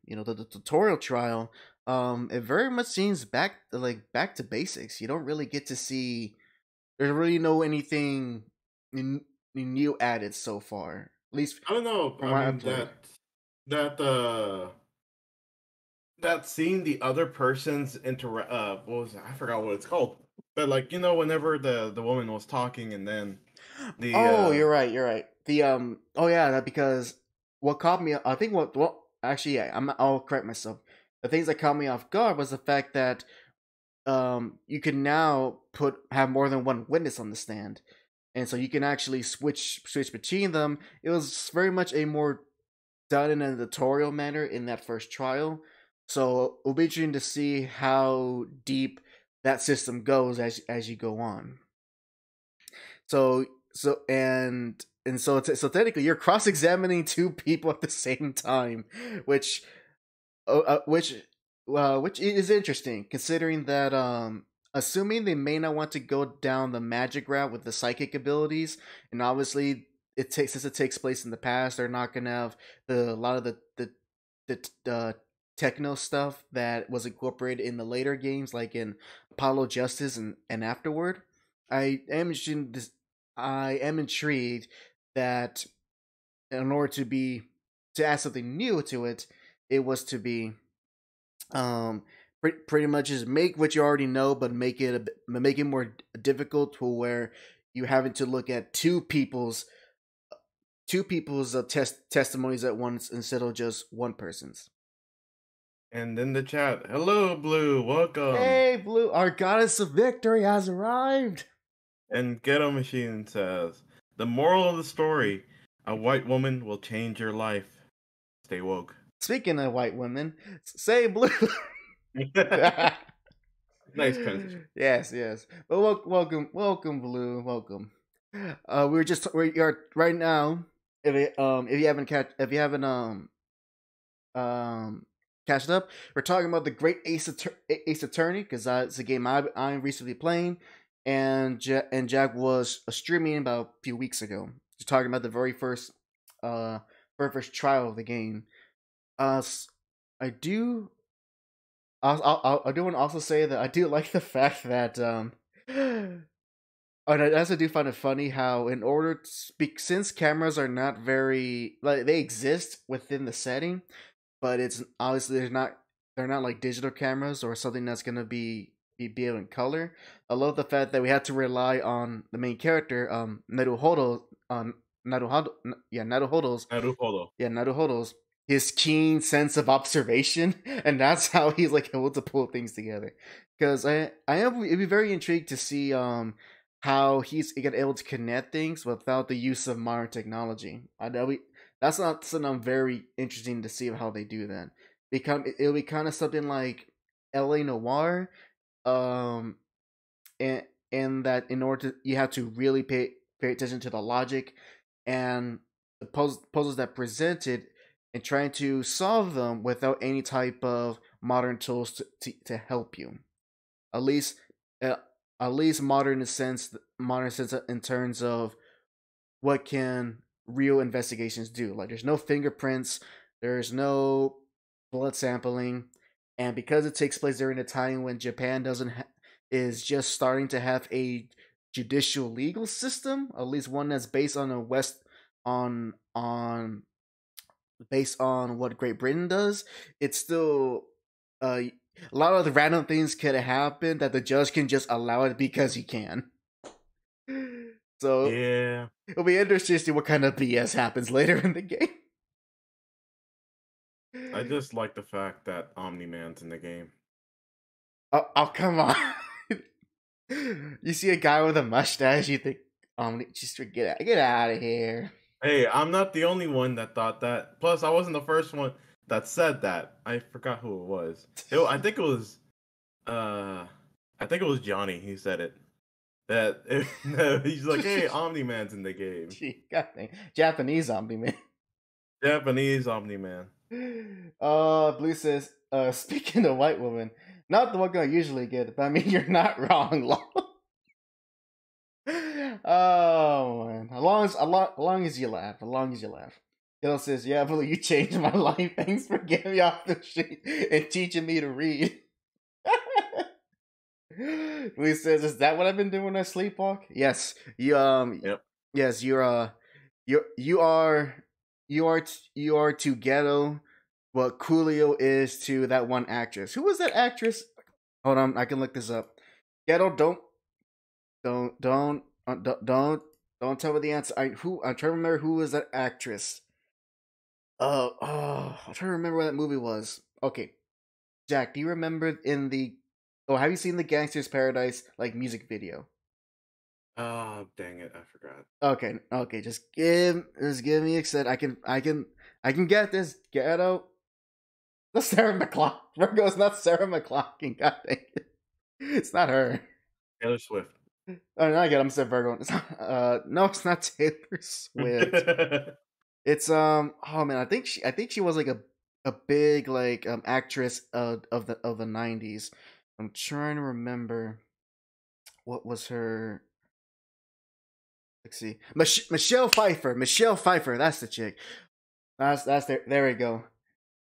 tutorial trial, it very much seems back to basics. You don't really get to see. There's really no anything new added so far. At least I don't know. from what I I've mean played. that seeing the other person's what was it? I forgot what it's called. But whenever the woman was talking and then the You're right. That because what caught me, I think actually, yeah, I'll correct myself. The things that caught me off guard was the fact that you can now have more than one witness on the stand, and so you can actually switch between them. It was very much a more done in a tutorial manner in that first trial, so it'll be interesting to see how deep that system goes as you go on. So technically you're cross-examining two people at the same time, which is interesting considering that assuming they may not want to go down the magic route with the psychic abilities, and obviously since it takes place in the past, they're not gonna have a lot of the techno stuff that was incorporated in the later games, like in Apollo Justice and afterward. I am intrigued that in order to add something new to it, it was to be pretty much just make what you already know, but make it more difficult to where you having to look at two people's testimonies at once instead of just one person's. and in the chat, hello Blue, welcome. Hey Blue, our goddess of victory has arrived. And Ghetto Machine says, the moral of the story: a white woman will change your life. Stay woke. Speaking of white women, say Blue. Nice transition. Yes. But welcome, Blue, welcome. We are right now. If you haven't catched up, we're talking about the Great Ace Attorney, because it's a game I'm recently playing, and Jack was streaming about a few weeks ago. Just talking about the very first trial of the game. I do want to also say that I do like the fact that and I also do find it funny how, in order to speak, since cameras are not very they exist within the setting, but it's obviously they're not like digital cameras or something that's gonna be able in color. I love the fact that we had to rely on the main character, Naruhodo's his keen sense of observation, and that's how he's able to pull things together. Because it'd be very intrigued to see how he's able to connect things without the use of modern technology. That's not something I'm very interesting to see how they do that. It'll be kind of something like L.A. Noire, and that in order you have to really pay attention to the logic and the puzzles that presented, and trying to solve them without any type of modern tools to help you. At least modern sense in terms of what can real investigations do. Like, there's no fingerprints, there's no blood sampling, and because it takes place during a time when Japan is just starting to have a judicial legal system, at least one that's based on based on what Great Britain does, it's still a lot of the random things could have happened that the judge can just allow it because he can. So Yeah. it'll be interesting to see what kind of BS happens later in the game. I just like the fact that Omni-Man's in the game. Oh, come on. You see a guy with a mustache, you think, just get out of here. Hey, I'm not the only one that thought that. Plus, I wasn't the first one that said that. I forgot who it was. I think it was Johnny. He said it. He's like, hey, Omni-Man's in the game. Gee, God dang. Japanese Omni-Man. Japanese Omni-Man. Blue says, speaking of white woman, not the one I usually get, but I mean, you're not wrong, Long. Oh, man. As long as you laugh. Gil says, yeah, Blue, you changed my life. Thanks for getting me off the street and teaching me to read. Blue says, is that what I've been doing when I sleepwalk? Yes. Yep. Yes, you are to ghetto what Coolio is to that one actress. Who was that actress? Hold on, I can look this up. Ghetto, don't tell me the answer. I'm trying to remember who was that actress. I'm trying to remember what that movie was. Okay, Jack, do you remember have you seen the Gangster's Paradise music video? Oh, dang it, I forgot. Okay, just give me a set. I can get this. Ghetto. That's Sarah McLachlan. Virgo's not Sarah McLachlan. God dang it. It's not her. Taylor Swift. Oh, no, I get. I'm saying Virgo. No, it's not Taylor Swift. It's oh man, I think she was a big actress of the 90s. I'm trying to remember what was her. Let's see, Michelle Pfeiffer. That's the chick. That's there we go.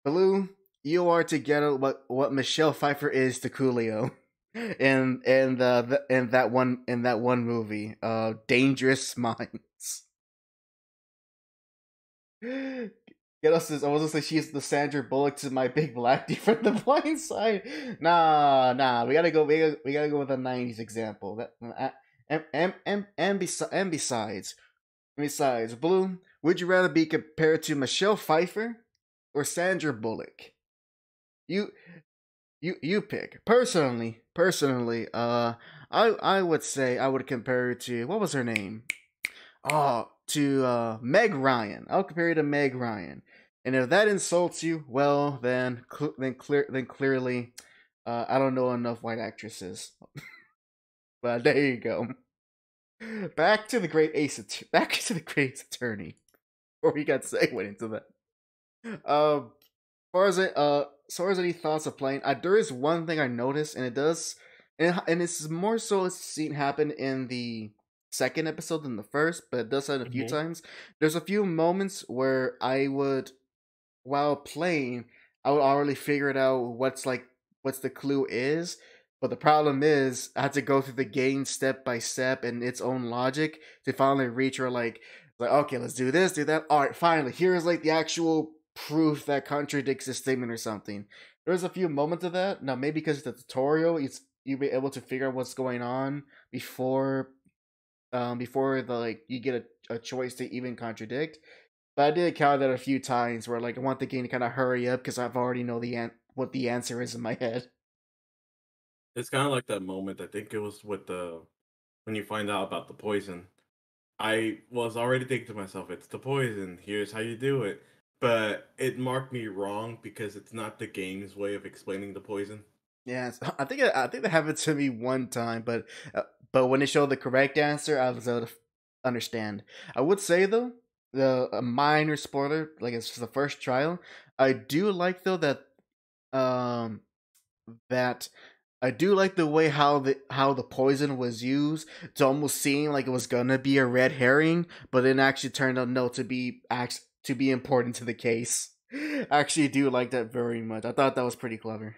Blue, you are to get what Michelle Pfeiffer is to Coolio, in that one movie, Dangerous Minds. Get us this. I was gonna say she's the Sandra Bullock to my Big Black Dude from The Blind Side. Nah. We gotta go with a '90s example. Besides, Blue, would you rather be compared to Michelle Pfeiffer or Sandra Bullock? You pick. Personally, I would say I would compare her to, what was her name? To Meg Ryan. I'll compare her to Meg Ryan. And if that insults you, well, then clearly, I don't know enough white actresses. But there you go. Back to the Great Ace Attorney. Before we got segued into that. As far as any thoughts of playing, there is one thing I noticed, and it's more so seen happen in the second episode than the first, but it does happen a few times. There's a few moments where while playing, I would already figure it out what's the clue is. But the problem is, I had to go through the game step by step and its own logic to finally reach where okay, let's do this, do that. All right, finally, here's the actual proof that contradicts the statement or something. There's a few moments of that. Now, maybe because it's a tutorial, you'll be able to figure out what's going on before you get a choice to even contradict. But I did encounter that a few times where I want the game to kind of hurry up because I've already know what the answer is in my head. It's kind of like that moment. I think it was with when you find out about the poison. I was already thinking to myself, it's the poison. Here's how you do it. But it marked me wrong because it's not the game's way of explaining the poison. Yeah, I think that happened to me one time, but when it showed the correct answer, I was able to understand. I would say though, a minor spoiler, it's the first trial. I do like though that I do like the way how the poison was used to almost seem like it was gonna be a red herring, but then actually turned out to be important to the case. I actually do like that very much. I thought that was pretty clever.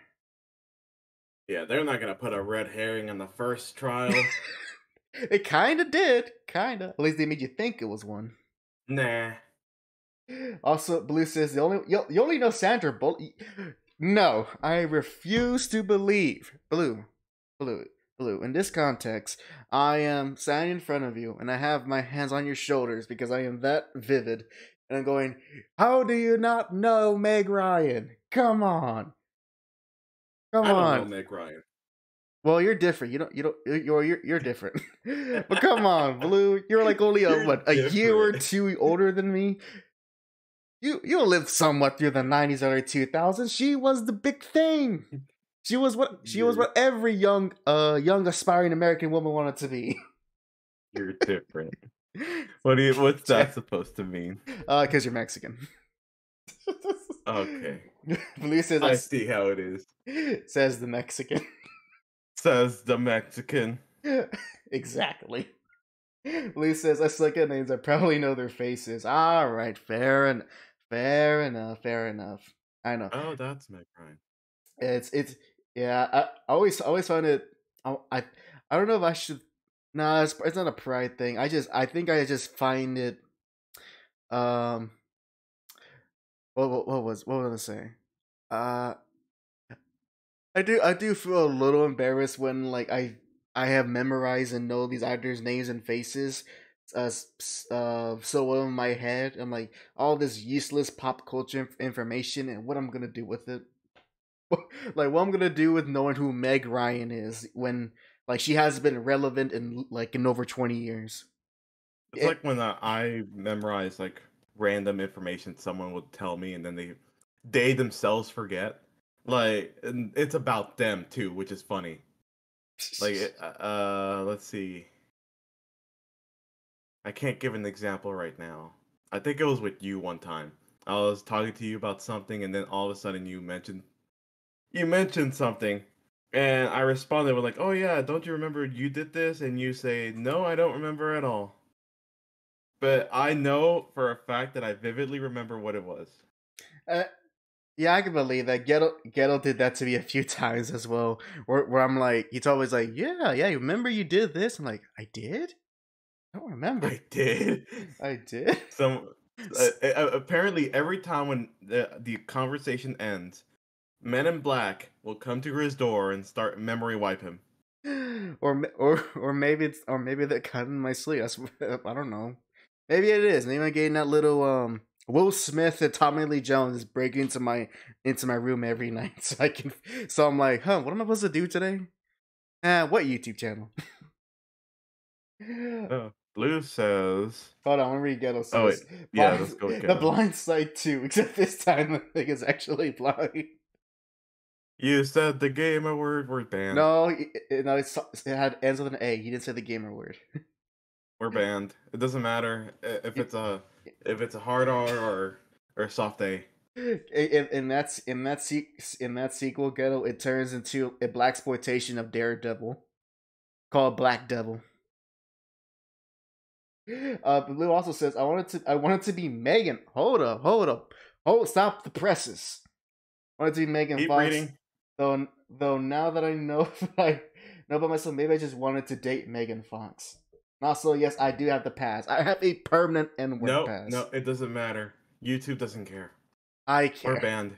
Yeah, they're not gonna put a red herring on the first trial. It kind of did, kind of. At least they made you think it was one. Nah. Also, Blue says you only know Sandra Bullock. No, I refuse to believe. Blue. In this context, I am standing in front of you and I have my hands on your shoulders because I am that vivid. And I'm going, how do you not know Meg Ryan? Come on. I don't know Meg Ryan. Well, you're different. You're different. But come on, Blue. You're like only a year or two older than me. You lived somewhat through the 90s or 2000s. She was the big thing. She was what every young aspiring American woman wanted to be. You're different. What's that supposed to mean? Because you're Mexican. Okay. Blue says I see how it is. Says the Mexican. Says the Mexican. Exactly. Blue says I suck at names. I probably know their faces. All right, fair enough. I know. Oh, that's Meg Ryan. It's yeah. I always find it. I don't know if I should. Nah, it's not a pride thing. I think I just find it. What was I saying? I do feel a little embarrassed when like I have memorized and know these actors' names and faces so well in my head. I'm like all this useless pop culture information and what I'm gonna do with it. Like what I'm gonna do with knowing who Meg Ryan is when like she has been relevant in over 20 years. It's like when I memorize like random information someone would tell me and then they themselves forget. Like, and it's about them too, which is funny. Like, let's see. I can't give an example right now. I think it was with you one time. I was talking to you about something, and then all of a sudden you mentioned something, and I responded with like, "Oh yeah, don't you remember you did this?" And you say, "No, I don't remember at all." But I know for a fact that I vividly remember what it was. Yeah, I can believe that. Ghetto did that to me a few times as well. Where I'm like, he's always like, yeah, you remember you did this? I'm like, I did? I don't remember. I did. I did. Apparently, every time when the conversation ends, Men in Black will come to his door and start memory wipe him. Or maybe they're cutting my sleeve. I don't know. Maybe it is. Maybe I'm getting that little Will Smith and Tommy Lee Jones is breaking into my room every night, so I'm like, what am I supposed to do today? What YouTube channel? Blue says. Hold on, I'm gonna read Ghetto says. Oh wait, yeah, let's go with Ghetto. The Blind Side 2, except this time the thing is actually blind. You said the gamer word. We're banned. No, it ends with an A. He didn't say the gamer word. We're banned. It doesn't matter if it's a hard R or soft A. In that sequel, Ghetto, it turns into a blaxploitation of Daredevil called Black Devil. Blue also says, I wanted to be Megan. Hold up. Stop the presses. I wanted to be Megan Keep Fox. reading. Though now that I know about myself, maybe I just wanted to date Megan Fox. Also, yes, I do have the pass. I have a permanent N-word pass. No, it doesn't matter. YouTube doesn't care. I care. We're banned.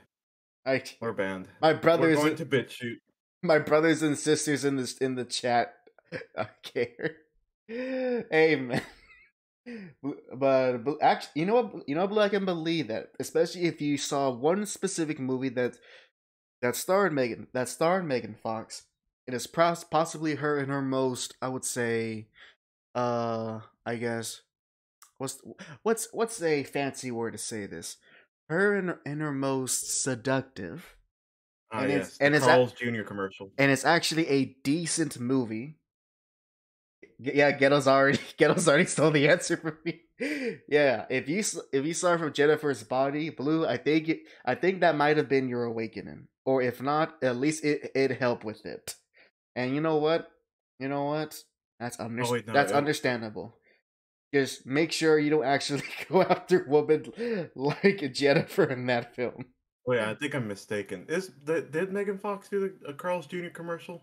We're banned. My brothers. We're going to bitch shoot. My brothers and sisters in the chat, I care. Amen. But actually, you know what, I can believe that, especially if you saw one specific movie that starred Megan Fox. It is possibly her in her most, I would say, I guess, what's a fancy word to say this? Her in her most seductive. It's Carl's Jr. commercial. And it's actually a decent movie. Yeah, Ghetto's already stole the answer from me. Yeah, if you saw from Jennifer's Body, Blue, I think that might have been your awakening, or if not, at least it helped with it. And you know what? That's understandable. Just make sure you don't actually go after women like Jennifer in that film. Oh yeah, I think I'm mistaken. Did Megan Fox do a Carl's Jr. commercial?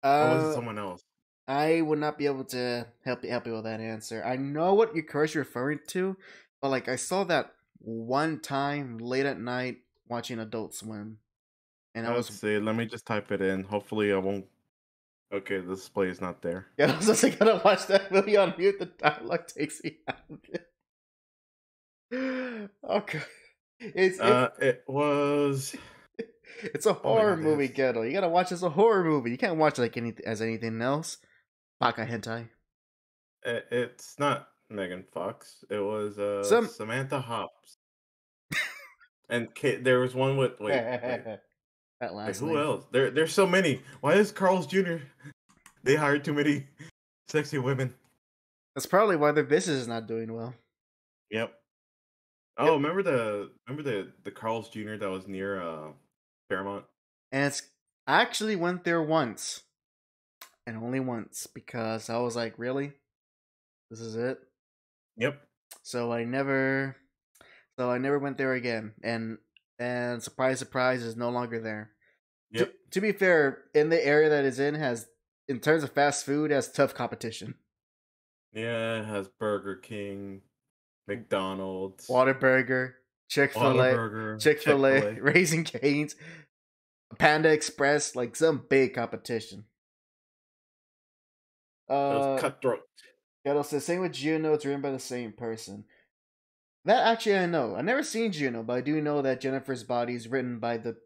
Or was it someone else? I would not be able to help you with that answer. I know what you're currently referring to, but like I saw that one time late at night watching Adult Swim, and I Let's was see. Let me just type it in. Hopefully, I won't. Okay, the display is not there. yeah, I was just gonna watch that movie on mute. The dialogue takes me out of it. Okay, it's It was. it's a Oh my horror god, movie, this. Ghetto. You gotta watch it as a horror movie. You can't watch it like anything else. Baka hentai. It's not Megan Fox. It was Some Samantha Hobbs. And there was one with that last who name. else? There's so many. Why is Carl's Jr. They hired too many sexy women. That's probably why their business is not doing well. Yep. Oh, Yep. remember the Carl's Jr. that was near Fairmont? And I actually went there once, and only once, because I was like, really, this is it. Yep. So I never went there again. And surprise, surprise, is no longer there. Yep. To be fair, in the area that it's in terms of fast food, has tough competition. Yeah, it has Burger King, McDonald's, Whataburger, Whataburger, Chick-fil-A, Raising Cane's, Panda Express, like some big competition. Those cutthroat. Ghetto says, same with Juno, it's written by the same person. That actually I know. I've never seen Juno, but I do know that Jennifer's Body is written by the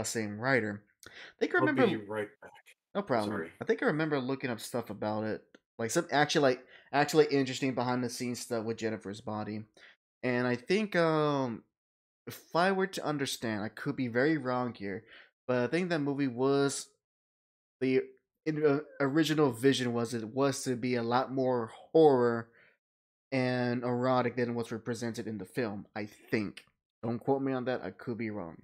same writer. I think I I'll remember. be right back. No problem. Sorry. I think I remember looking up stuff about it, like some actually interesting behind the scenes stuff with Jennifer's Body, and I think if I were to understand, I could be very wrong here, but I think that movie was the original vision was it was to be a lot more horror and erotic than what's represented in the film. I think. Don't quote me on that. I could be wrong.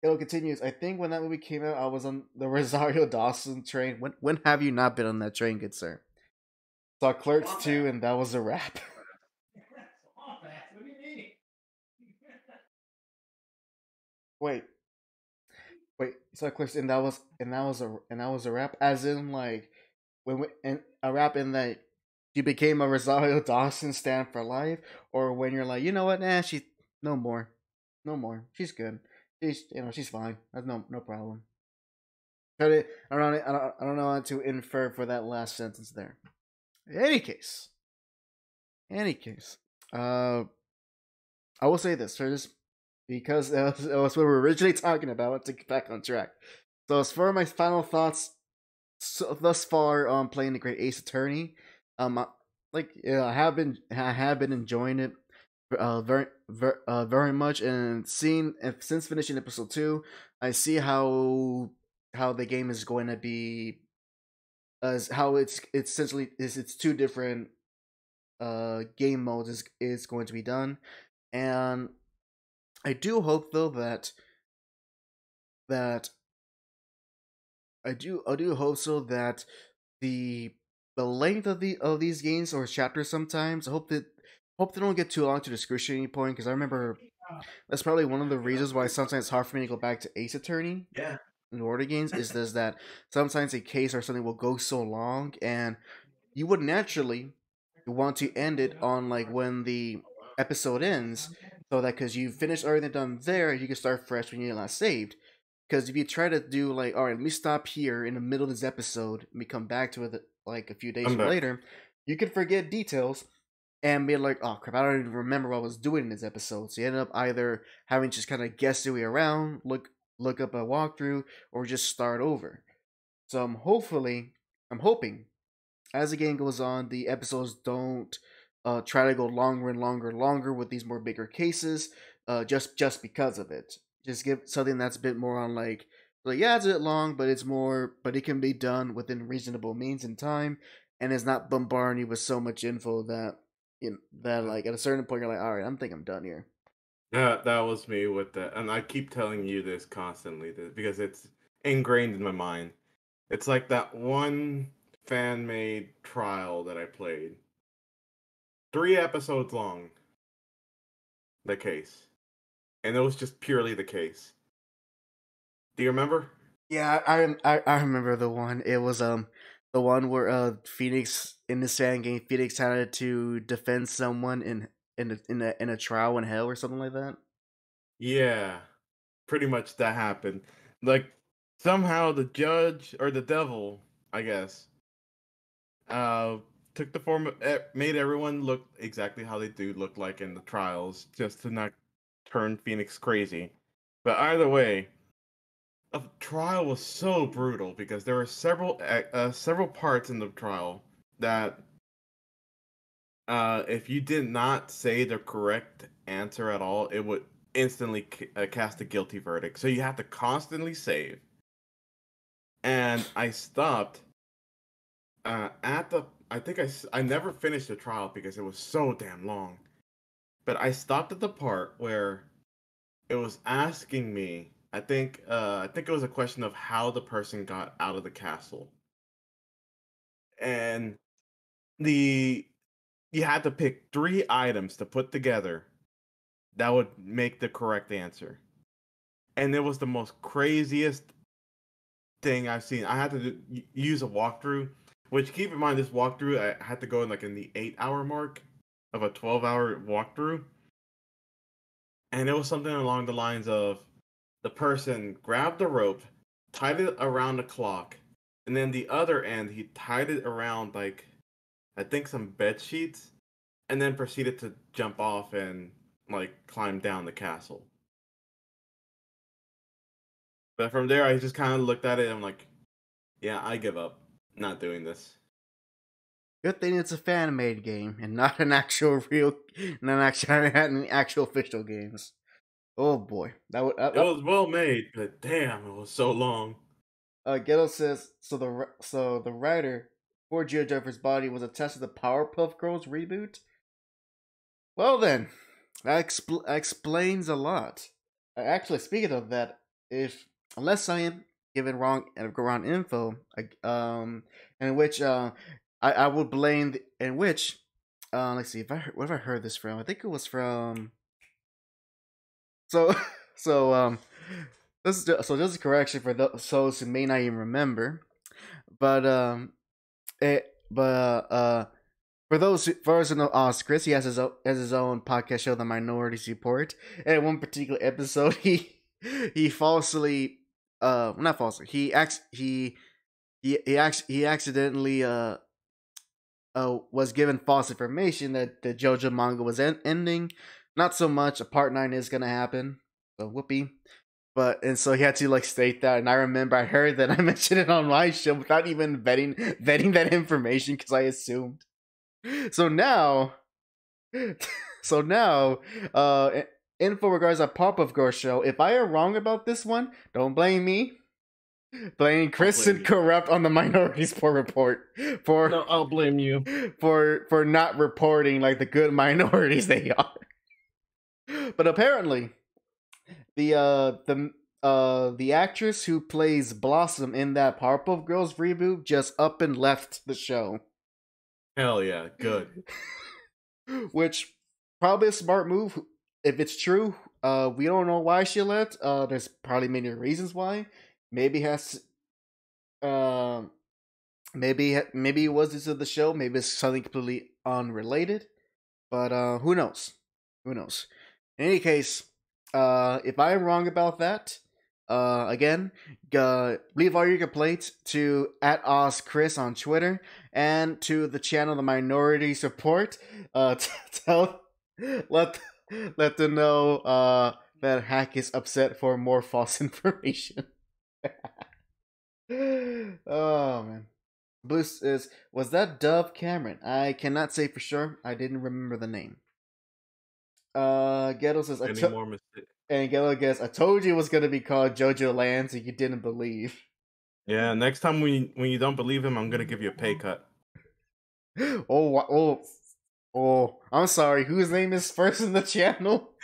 It continues. I think when that movie came out, I was on the Rosario Dawson train. When have you not been on that train, good sir? Saw Clerks 2, and that was a wrap. Wait. Saw Clerks, and that was a wrap. As in, like, and a wrap in that you became a Rosario Dawson stan for life, or when you're like, you know what, nah, she no more. She's good. She's fine. That's no problem. I don't know how to infer for that last sentence there. In any case, I will say this for this because that was what we were originally talking about. To get back on track. So as for my final thoughts, thus far on playing the Great Ace Attorney, I have been enjoying it very much, and since finishing episode 2, I see how the game is going to be, as how it's essentially it's two different game modes is going to be done, and I do hope though that I do hope so that the length of these games or chapters sometimes, I hope they don't get too long to the excruciating point, because I remember that's probably one of the reasons why sometimes it's hard for me to go back to Ace Attorney. Yeah. In order games is this, that sometimes a case or something will go so long, and you would naturally want to end it on like when the episode ends, so that because you finished everything done there, you can start fresh when you're last saved. Because if you try to do like, all right, let me stop here in the middle of this episode and we come back to it like a few days later, you can forget details and be like, oh crap, I don't even remember what I was doing in this episode. So you end up either having to just kind of guess your way around, look up a walkthrough, or just start over. So I'm hoping as the game goes on, the episodes don't try to go longer and longer with these more bigger cases, just because of it. Just give something that's a bit more on like yeah, it's a bit long, but it can be done within reasonable means and time, and it's not bombarding you with so much info that like at a certain point you're like, all right, I'm done here. That was me with that, and I keep telling you this constantly because it's ingrained in my mind. It's like that one fan-made trial that I played. 3 episodes long. The case. And it was just purely the case. Do you remember? Yeah, I remember the one. It was the one where Phoenix in the sand game, Phoenix had to defend someone in a trial in hell or something like that. Yeah, pretty much that happened. Like somehow the judge or the devil, I guess, uh, took the form of made everyone look exactly how they do look like in the trials, just to not turn Phoenix crazy. But either way, the trial was so brutal because there were several parts in the trial that if you did not say the correct answer at all, it would instantly cast a guilty verdict. So you have to constantly save. And I stopped at the. I think I never finished the trial because it was so damn long. But I stopped at the part where it was asking me. I think it was a question of how the person got out of the castle, and the you had to pick 3 items to put together that would make the correct answer. And it was the most craziest thing I've seen. I had to use a walkthrough, which keep in mind this walkthrough I had to go in like in the 8-hour mark of a 12-hour walkthrough. And it was something along the lines of the person grabbed the rope, tied it around the clock, and then the other end he tied it around like I think some bed sheets, and then proceeded to jump off and like climb down the castle. But from there, I just kind of looked at it and I'm like, yeah, I give up. Not doing this. Good thing it's a fan-made game and not an actual actual official games. Oh boy, It was well made, but damn, it was so long. Ghetto says so. The writer for Geo Jeffers' Body was attached to the Powerpuff Girls reboot. Well then, that explains a lot. Actually, speaking of that, unless I am given wrong info, in which I would blame in which let's see what have I heard this from? I think it was from this is a correction for those who may not even remember, but for those who know Chris, he has his own podcast show, The Minority Report. And in one particular episode, he falsely, not falsely, he accidentally was given false information that the JoJo manga was ending. Not so much. A part 9 is gonna happen. So whoopee. And so he had to like state that, and I remember I heard that I mentioned it on my show without even vetting that information because I assumed. So now, info regards a Pop-Up Girl show. If I am wrong about this one, don't blame me. Blame Chris and Corrupt on the Minority Report No, I'll blame you for not reporting like the good minorities they are. But apparently, the actress who plays Blossom in that Powerpuff Girls reboot just up and left the show. Hell yeah, good. Which probably a smart move if it's true. We don't know why she left. There's probably many reasons why. Maybe it was this of the show. Maybe it's something completely unrelated. But who knows? Who knows? In any case, if I'm wrong about that, again, leave all your complaints to @OzChris on Twitter and to the channel The Minority Support. Let them know that Hack is upset for more false information. Oh man. Blue says, was that Dove Cameron? I cannot say for sure. I didn't remember the name. Ghetto says, and Ghetto guess, I told you it was gonna be called JoJo Lands and you didn't believe. Yeah, next time when you don't believe him, I'm gonna give you a pay cut. Oh, I'm sorry. Whose name is first in the channel?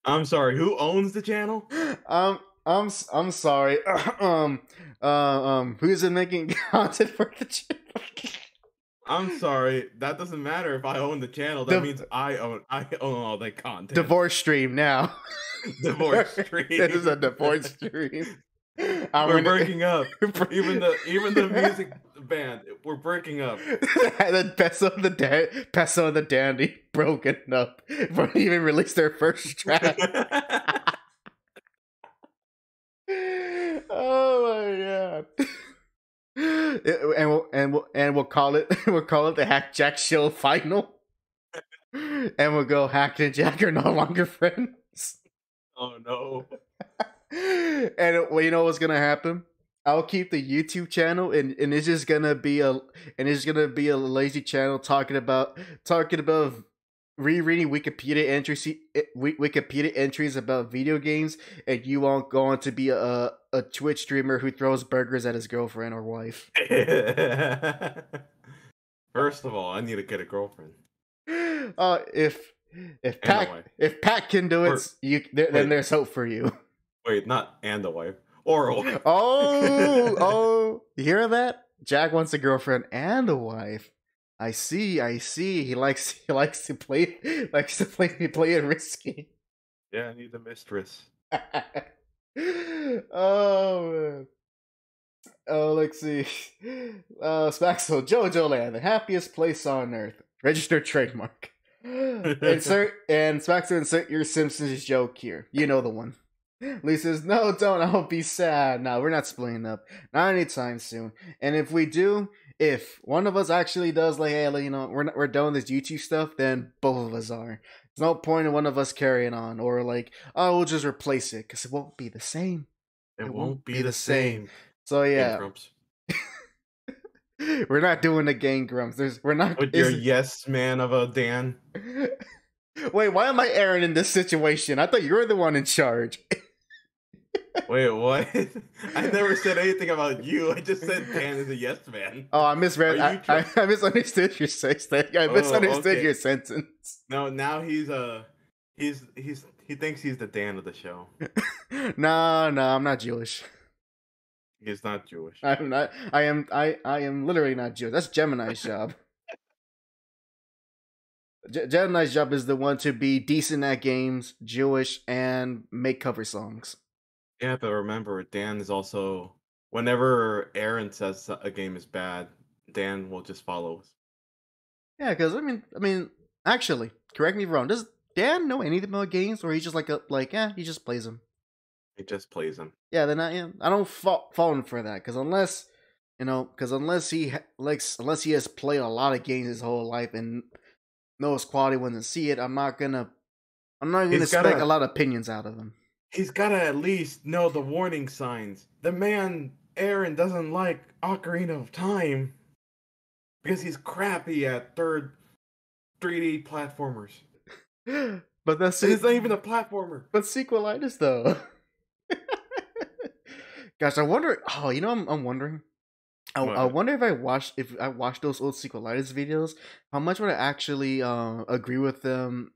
I'm sorry. Who owns the channel? I'm sorry. Who's it making content for the channel? I'm sorry. That doesn't matter if I own the channel. That means I own all that content. Divorce stream now. Divorce stream. This is a divorce stream. We're breaking up. Even the music band. We're breaking up. And then Peso and the Dandy broken up. Won't even release their first track. Oh my god. We'll call it the Hack Jack Show final. And we'll go Hack and Jack are no longer friends. Oh no. And well, you know what's gonna happen? I'll keep the YouTube channel and it's just gonna be a lazy channel talking about rereading Wikipedia entries about video games, and you won't go on to be a Twitch streamer who throws burgers at his girlfriend or wife. First of all, I need to get a girlfriend. If Pat can do it, then there's hope for you. Wait, not and a wife. Or a wife. Oh, you hear that? Jack wants a girlfriend and a wife. I see. He likes to play it risky. Yeah, I need a mistress. Oh man. Oh, let's see. Spaxel, JoJo Land, the happiest place on earth. Registered trademark. Insert your Simpsons joke here. You know the one. Lee says, no, don't. I'll be sad. No, we're not splitting up. Not anytime soon. And if we do, if one of us actually does, like, hey, you know, we're done with this YouTube stuff, then both of us are. There's no point in one of us carrying on, or like, oh, we'll just replace it, because it won't be the same. It won't be the same. So yeah. We're not doing the Game Grumps. We're not with your yes man of a Dan. Wait, why am I Aaron in this situation? I thought you were the one in charge. Wait, what? I never said anything about you. I just said Dan is a yes man. Oh, I misread. I misunderstood your sentence. I misunderstood your sentence. No, now he thinks he's the Dan of the show. No, I'm not Jewish. He's not Jewish. I'm not. I am literally not Jewish. That's Gemini's job. Gemini's job is the one to be decent at games, Jewish, and make cover songs. You have to remember, Dan is also, whenever Aaron says a game is bad, Dan will just follow. Yeah, because I mean, actually, correct me if I'm wrong. Does Dan know anything about games, or he just he just plays them? He just plays them. Yeah, then I don't fall him for that, because unless he has played a lot of games his whole life and knows quality when to see it, I'm not gonna expect a lot of opinions out of him. He's gotta at least know the warning signs. The man, Aaron, doesn't like Ocarina of Time because he's crappy at 3D platformers. But it's not even a platformer. But sequelitis, though. Gosh, I wonder. Oh, you know, I'm wondering. I wonder if I watched those old sequelitis videos, how much would I actually agree with them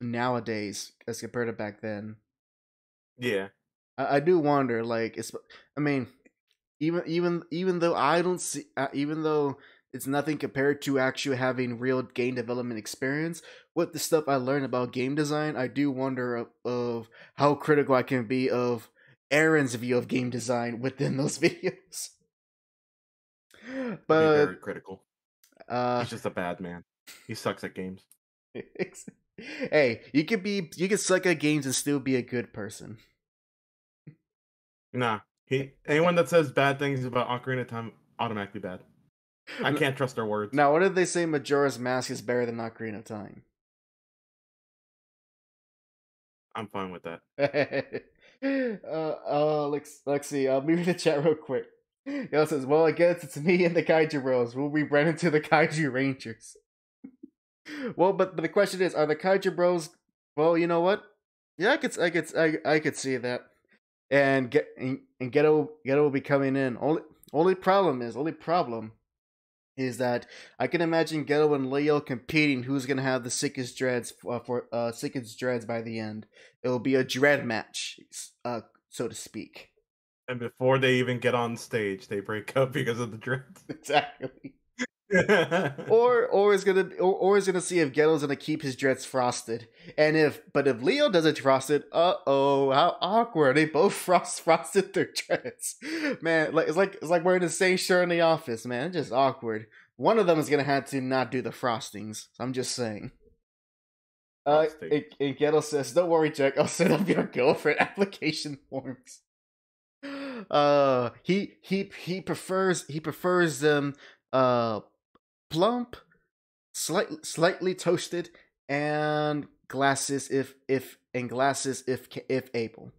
nowadays as compared to back then? Yeah, I do wonder. Like, even though I don't see, even though it's nothing compared to actually having real game development experience, with the stuff I learned about game design, I do wonder of how critical I can be of Aaron's view of game design within those videos. But very critical. He's just a bad man. He sucks at games. Hey, you can suck at games and still be a good person. Nah, anyone that says bad things about Ocarina of Time automatically bad. I can't trust their words. Now, what if they say Majora's Mask is better than Ocarina of Time? I'm fine with that. Let's see. I'll move the chat real quick. It says, well, I guess it's me and the Kaiju Bros. We'll be running to the Kaiju Rangers. Well, but the question is, are the Kaiju Bros? Well, you know what? Yeah, I could see that. And Ghetto will be coming in. Only problem is that I can imagine Ghetto and Leo competing who's gonna have the sickest dreads sickest dreads by the end. It will be a dread match, so to speak. And before they even get on stage, they break up because of the dreads. Exactly. Or is gonna see if Ghetto's gonna keep his dreads frosted, and if Leo does it frosted, how awkward! They both frosted their dreads, man. It's like wearing the same shirt in the office, man. It's just awkward. One of them is gonna have to not do the frostings. I'm just saying. And Ghetto says, "Don't worry, Jack. I'll set up your girlfriend application forms." He prefers them plump, slightly toasted, and glasses if able.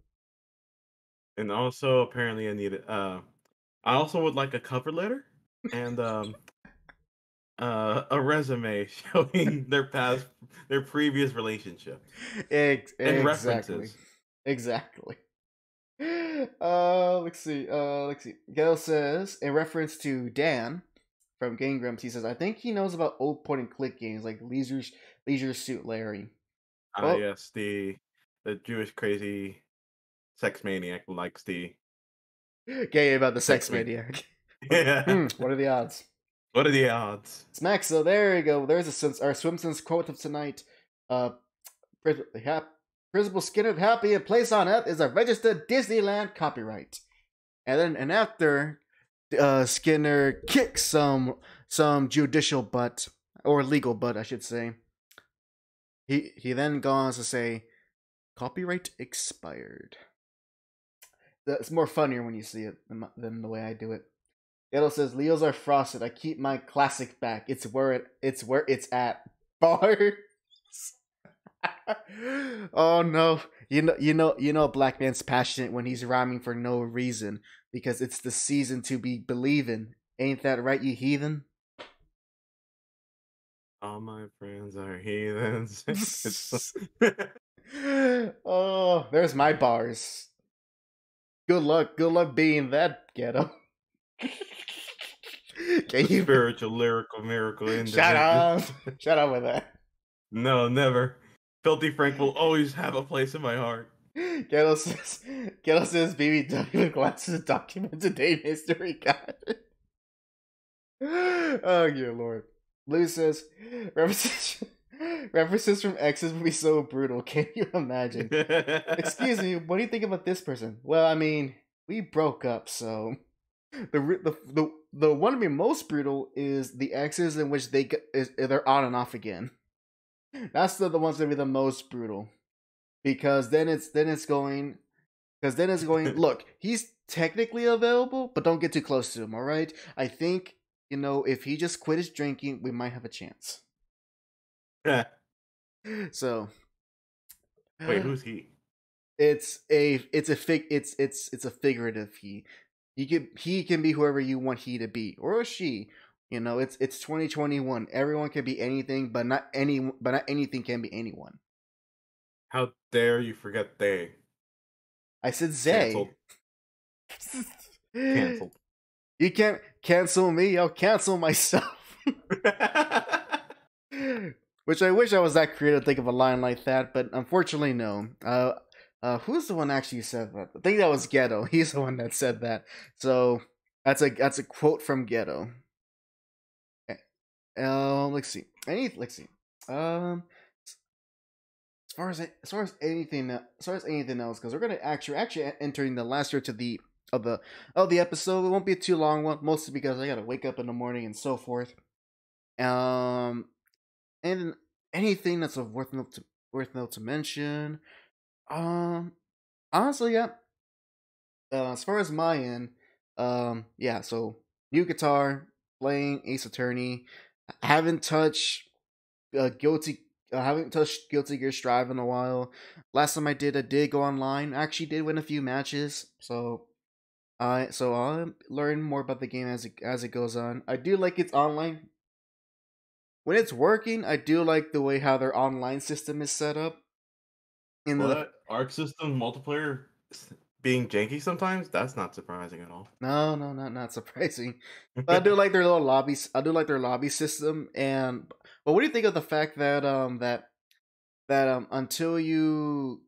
And also, apparently, I need it. I also would like a cover letter and a resume showing their previous relationship and references. Exactly. Let's see. Gail says, in reference to Dan from Game Grumps, he says, "I think he knows about old point and click games like Leisure Suit Larry." Yes, the Jewish crazy sex maniac who likes the gay about the sex maniac. Yeah. What are the odds? What are the odds? Smack. So there you go. There's our Swimson's quote of tonight. Principal Skinner, happy a place on earth is a registered Disneyland copyright. And after Skinner kicks some judicial butt, or legal butt, I should say, he then goes on to say, copyright expired. It's more funnier when you see it than the way I do it. Ghetto says, Leos are frosted. I keep my classic back. It's where it's at. Bars. Oh no. You know a black man's passionate when he's rhyming for no reason, because it's the season to be believing. Ain't that right, you heathen? All my friends are heathens. Oh, there's my bars. Good luck being that, Ghetto. Can you spiritual lyrical miracle individual? Shut up with that. No, never. Filthy Frank will always have a place in my heart. Ghetto says BBW with glasses documents a day history guide. Oh dear lord. Blue says references from exes would be so brutal. Can you imagine? Excuse me, what do you think about this person? Well, I mean, we broke up, so the one to be most brutal is the exes in which they're on and off again. That's the ones that be the most brutal, because then it's going look, he's technically available, but don't get too close to him. All right, I think if he just quit his drinking, we might have a chance. Yeah. So wait, who's he? It's a figurative he. He can be whoever you want he to be, or a she. It's 2021. Everyone can be anything, but not anything can be anyone. How dare you forget they? I said Zay. Canceled. You can't cancel me. I'll cancel myself. Which I wish I was that creative to think of a line like that, but unfortunately, no. Who's the one actually said that? I think that was Ghetto. He's the one that said that. So that's a quote from Ghetto. Let's see. As far as anything else, because we're gonna actually entering the last year of the episode. It won't be a too long one, mostly because I gotta wake up in the morning and so forth. And anything that's worth note to mention. Honestly, yeah. As far as my end, yeah. So new guitar, playing Ace Attorney. Haven't touched Guilty Gear Strive in a while. Last time I did go online. I actually did win a few matches. So I'll learn more about the game as it goes on. I do like its online. When it's working, I do like the way how their online system is set up. Arc system multiplayer being janky sometimes? That's not surprising at all. No, not surprising. But I do like their little lobbies. I do like their lobby system. And but what do you think of the fact that until you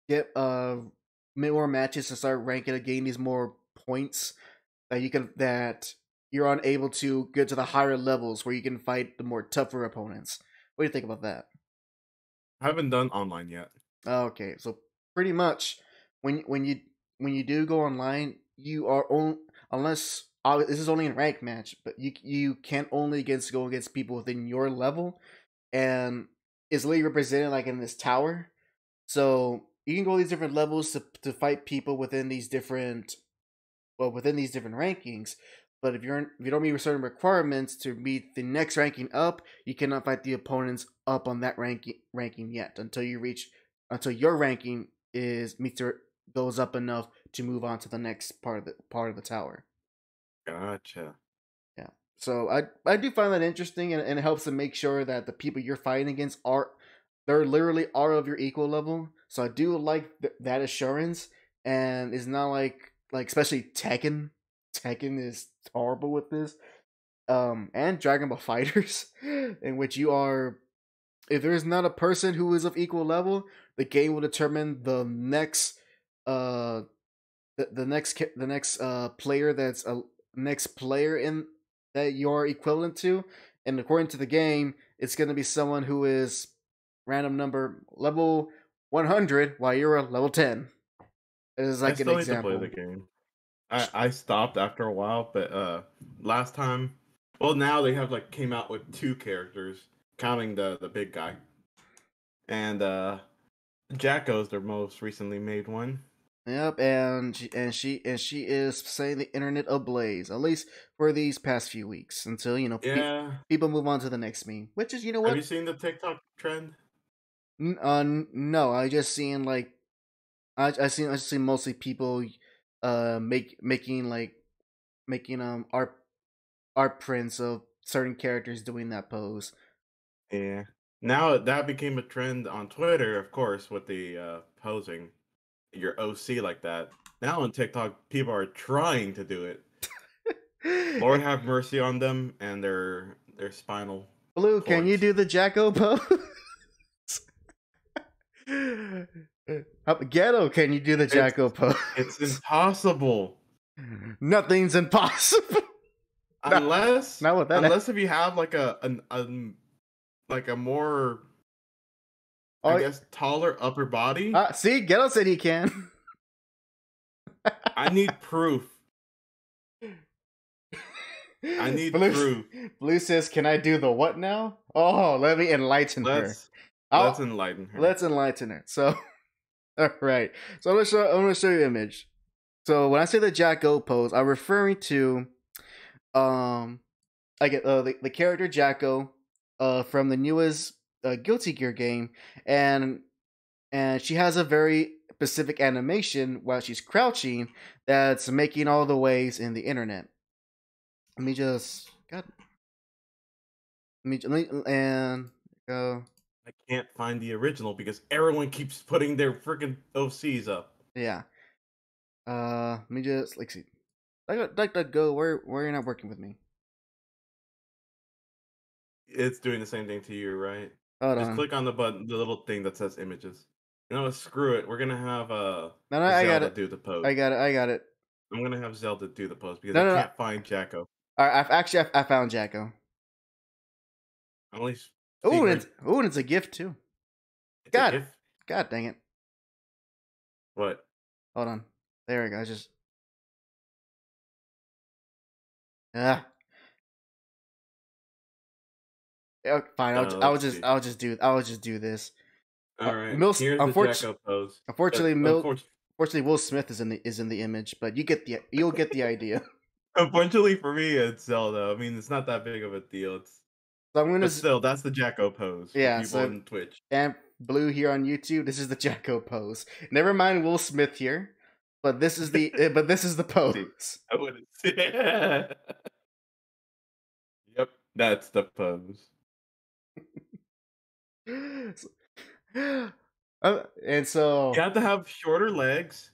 get more matches and start ranking and gain these more points, that you're unable to get to the higher levels where you can fight the more tougher opponents. What do you think about that? I haven't done online yet. Okay, so pretty much when you do go online, you are on unless this is only in rank match, but you can only go against people within your level, and it's literally represented like in this tower. So you can go these different levels to fight people within these different rankings. But if you don't meet certain requirements to meet the next ranking up, you cannot fight the opponents up on that ranking yet until your ranking goes up enough to move on to the next part of the tower. Gotcha. Yeah. So I do find that interesting, and it helps to make sure that the people you're fighting against they're literally are of your equal level. So I do like that assurance, and it's not like especially Tekken. Tekken is horrible with this. And Dragon Ball Fighters, in which you are, if there is not a person who is of equal level, the game will determine the next player that's a next player in that you're equivalent to, and according to the game, it's going to be someone who is random number level 100 while you're a level 10. It is like I still an need to play example. the game. I stopped after a while, but last time, well, now they have came out with 2 characters, counting the big guy, and Jacko's their most recently made one. Yep, and she is setting the internet ablaze, at least for these past few weeks, until Yeah. people move on to the next meme, which is what. Have you seen the TikTok trend? No, I just seen I seen mostly people making art prints of certain characters doing that pose. Yeah. Now that became a trend on Twitter, of course, with the posing your OC like that. Now on TikTok, people are trying to do it. Lord have mercy on them and their spinal. Blue, can you cords. do the Jacko pose? Ghetto, can you do the Jacko pose? It's impossible. Nothing's impossible. Unless not with that. Unless if you have like a more I guess taller upper body. See, Ghetto said he can. I need proof. I need proof. Blue says, "Can I do the what now?" Oh, let me enlighten her. Let's enlighten her. Let's enlighten her. So, all right. So I'm gonna show you an image. So when I say the Jacko pose, I'm referring to, I get the character Jacko, from the newest Guilty Gear game, and she has a very specific animation while she's crouching that's making all the waves in the internet. Let me just and go. I can't find the original because everyone keeps putting their freaking OCs up. Yeah. Let me just see. Go. Where you're not working with me? It's doing the same thing to you, right? Hold Just on. click on the button, the little thing that says images. You know what? Screw it. We're gonna have No, Zelda I got it. do the pose. I got it. I'm gonna have Zelda do the pose because No, I can't find Jacko. All right, I found Jacko. At least. Oh, and it's a gift too. God dang it! What? Hold on. There we go. Yeah, fine. I'll just do this. All right. Here's the Jacko pose. Unfortunately, Will Smith is in the image, but you'll get the idea. Unfortunately for me, it's Zelda. I mean, it's not that big of a deal. But still, that's the Jacko pose. Yeah, for people on Twitch. And Blue here on YouTube, this is the Jacko pose. Never mind Will Smith here, but this is the pose. I wouldn't say. Yep, that's the pose. And so you have to have shorter legs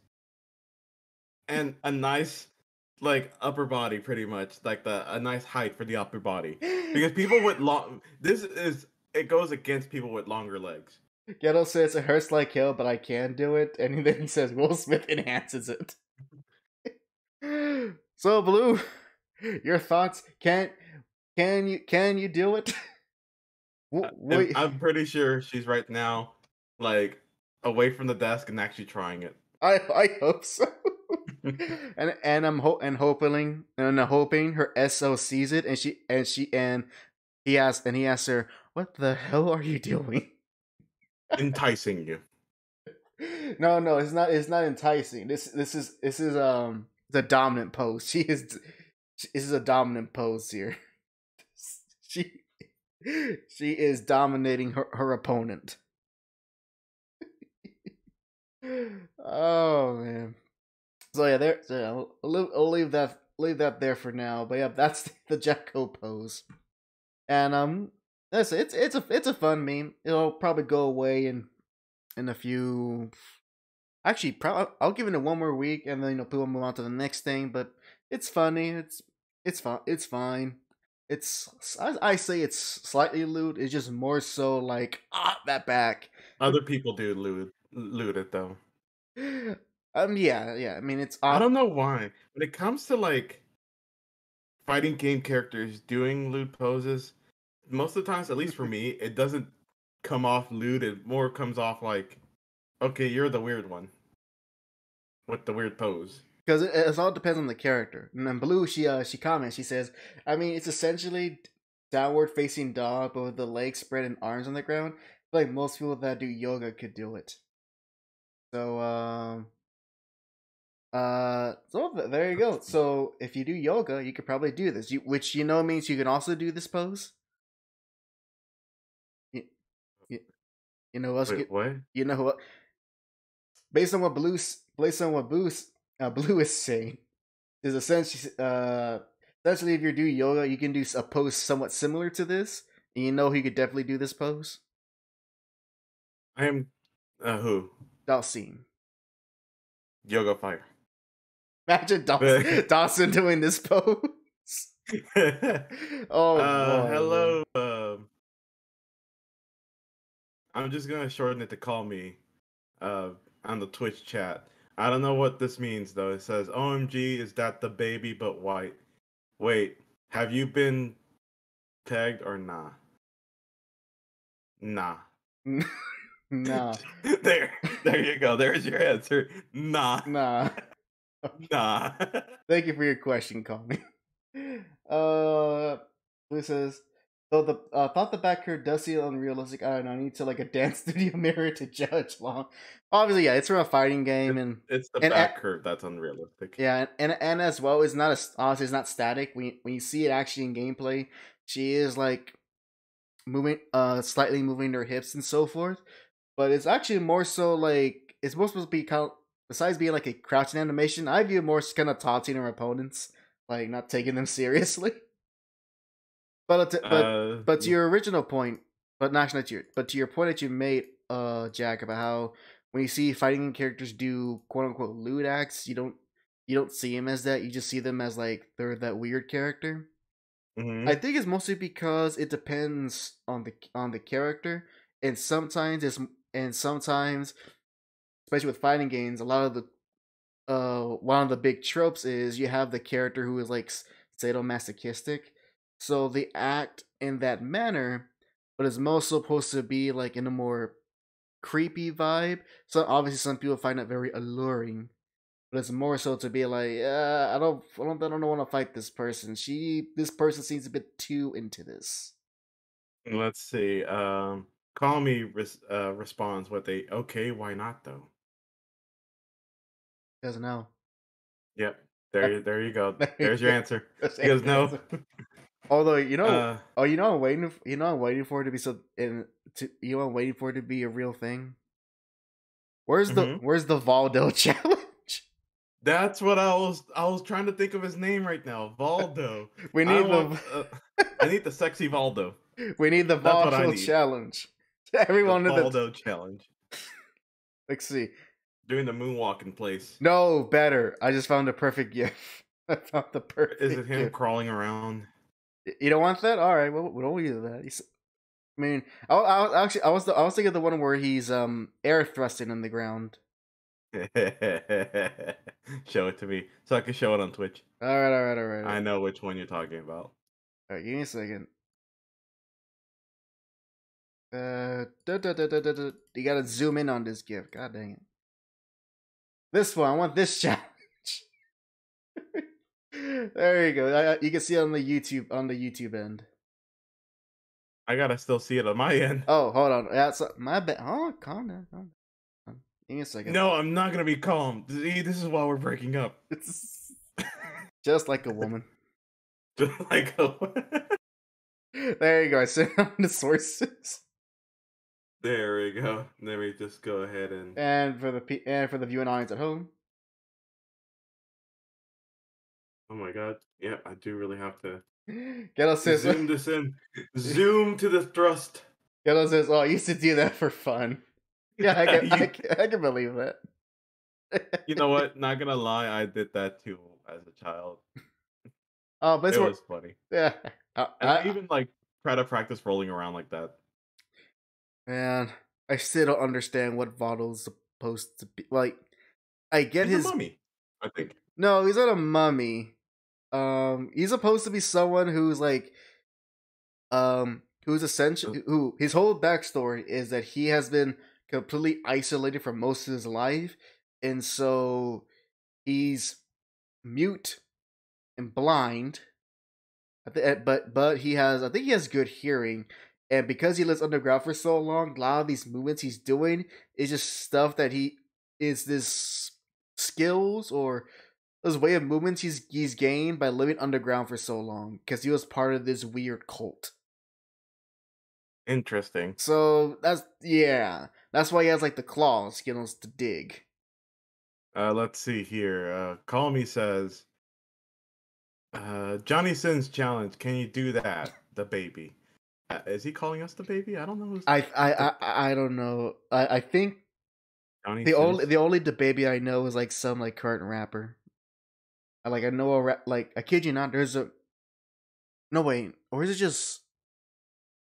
and a nice upper body, pretty much a nice height for the upper body, because people with it goes against people with longer legs. Ghetto says it hurts like hell, but I can do it, and then he says Will Smith enhances it. So Blue, Your thoughts? Can you do it? Wait. I'm pretty sure she's right now, like, away from the desk and actually trying it. I hope so. and I'm hoping her SO sees it and he asks her, "What the hell are you doing?" Enticing you. No, it's not enticing. This is the dominant pose. This is a dominant pose here. She she is dominating her opponent. Oh man. So yeah, I'll leave that there for now. But yeah, that's the Jacko pose. And that's it's a fun meme. It'll probably go away in a few. Actually, I'll give it one more week, and then people move on to the next thing. But it's funny. It's fun. It's fine. I say it's slightly lewd. It's just more so like that back. Other people do loot it though. Yeah. I mean, it's. I don't know why. When it comes to like fighting game characters doing lewd poses, most of the times, at least for me, it doesn't come off lewd. It more comes off like, okay, you're the weird one with the weird pose. Because it all depends on the character. And then Blue, she comments. She says, "I mean, it's essentially downward facing dog, but with the legs spread and arms on the ground. Like most people that do yoga could do it." So so there you go. So if you do yoga, you could probably do this. Which means you can also do this pose. You know what? Wait, what? You know what? Based on what Blue is saying, is essentially if you do yoga, you can do a pose somewhat similar to this, and he could definitely do this pose. I am who? Dawson. Yoga Fire. Imagine Dawson doing this pose. Oh, hello. I'm just gonna shorten it to call me on the Twitch chat. I don't know what this means though. It says, "OMG, is that the baby but white?" Wait, have you been tagged or nah? Nah. Nah. There you go. There's your answer. Nah. Nah. Nah. Thank you for your question, Connie. This says, though the thought the back curve does seem unrealistic. I don't know. I need to like a dance studio mirror to judge long. Obviously, yeah, it's from a fighting game, and it's the back curve that's unrealistic. Yeah, and as well, it's not honestly, it's not static. When you see it actually in gameplay, she is like moving, slightly moving her hips and so forth. But it's actually more so like it's supposed to be kind of, besides being like a crouching animation, I view it more kind of taunting her opponents, like not taking them seriously. But to your original point, but not to your point that you made, Jack, about how when you see fighting characters do quote unquote lewd acts, you don't see them as that. You just see them as like they're that weird character. Mm-hmm. I think it's mostly because it depends on the character, and sometimes, especially with fighting games, a lot of the one of the big tropes is you have the character who is like sadomasochistic, so they act in that manner, but it's most supposed to be like in a more creepy vibe. So obviously some people find it very alluring, but it's more so to be like, I don't want to fight this person. This person seems a bit too into this. Let's see. Call me responds with a okay, why not though? Doesn't know. Yep. There you go. There's your answer. He goes no. Although I'm waiting for it to be I'm waiting for it to be a real thing. Where's the Valdo challenge? That's what I was trying to think of his name right now. Valdo. We need I need the sexy Valdo. We need the Valdo challenge. Everyone the Valdo challenge. Let's see. Doing the moonwalk in place. No, better. I just found a perfect gif. I found the perfect. Is it him gif. crawling around? You don't want that? All right. Well, we don't do that. I mean, I was thinking of the one where he's air thrusting on the ground. Show it to me so I can show it on Twitch. All right, all right, all right. I know which one you're talking about. All right, give me a second. You gotta zoom in on this gift. God dang it. This one, I want this challenge. There you go. You can see it on the YouTube end. I gotta still see it on my end. Oh, hold on. That's my bad. Oh, calm down. Calm down. Give me a second. No, I'm not gonna be calm. See, this is why we're breaking up. It's just like a woman. Just like a... There you go. I sent on the sources. There we go. Let me just go ahead and for the viewing audience at home. oh my god. Yeah, I do really have to Ghetto says, zoom this in. Zoom to the thrust. Ghetto says, "Oh, I used to do that for fun." Yeah, I can believe that. You know what? Not gonna lie, I did that too as a child. Oh, but It was funny. yeah. And I even like try to practice rolling around like that. Man, I still don't understand what Vado's supposed to be. Like, I get He's his a mummy, I think. No, he's not a mummy. He's supposed to be someone who's like, who's essentially who his whole backstory is that he has been completely isolated for most of his life, and so he's mute and blind. But he has, I think he has good hearing, and because he lives underground for so long, a lot of these movements he's doing is just stuff that he is this skills or this way of movements he's gained by living underground for so long because he was part of this weird cult. Interesting. So that's why he has like the claws, skills to dig. Let's see here. Call Me says, Johnny Sins challenge. Can you do that? The baby. Is he calling us the baby? I don't know. Who's I don't know. I think Johnny the Sins? only the baby I know is like some like current rapper. I know a rap, like I kid you not. There's a no wait, or is it just?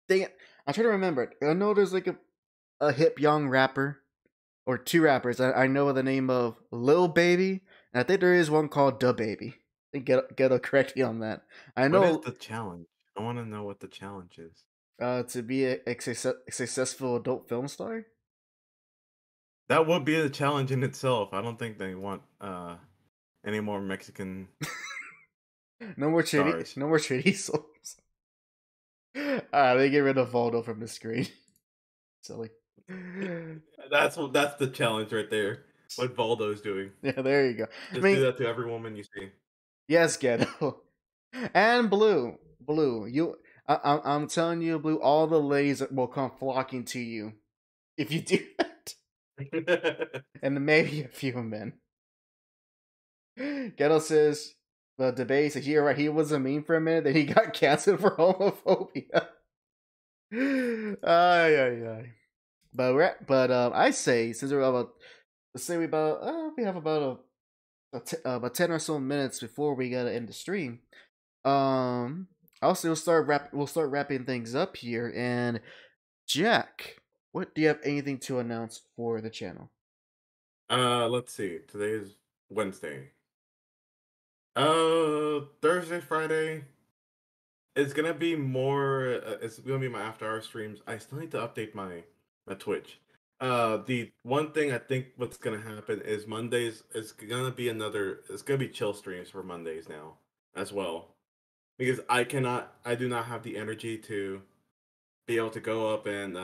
Dang it! I'm trying to remember it. I know there's like a hip young rapper or two rappers. I know the name of Lil Baby, and I think there is one called Da Baby. I think get correct me on that. I know. What is the challenge? I want to know what the challenge is. To be a successful adult film star. That would be a challenge in itself. I don't think they want any more Mexican. No more stars. No more chorizos. They get rid of Voldo from the screen. Silly. That's the challenge right there. What Valdo's doing. Yeah, there you go. Just do that to every woman you see. Yes, Ghetto. And Blue. I'm telling you, Blue, all the ladies will come flocking to you if you do that. And maybe a few men. Ghetto says the debate says, "You're right, he was a meme for a minute, then he got canceled for homophobia." Ay. But I say, since we're about, let's say we have about about 10 or so minutes before we gotta end the stream. Also we'll start wrapping things up here. And Jack, what do you have anything to announce for the channel? Let's see. Today is Wednesday. Thursday, Friday. It's gonna be more. It's gonna be my after-hour streams. I still need to update my Twitch. The one thing I think what's gonna happen is Mondays is gonna be it's gonna be chill streams for Mondays now as well, because I do not have the energy to be able to go up and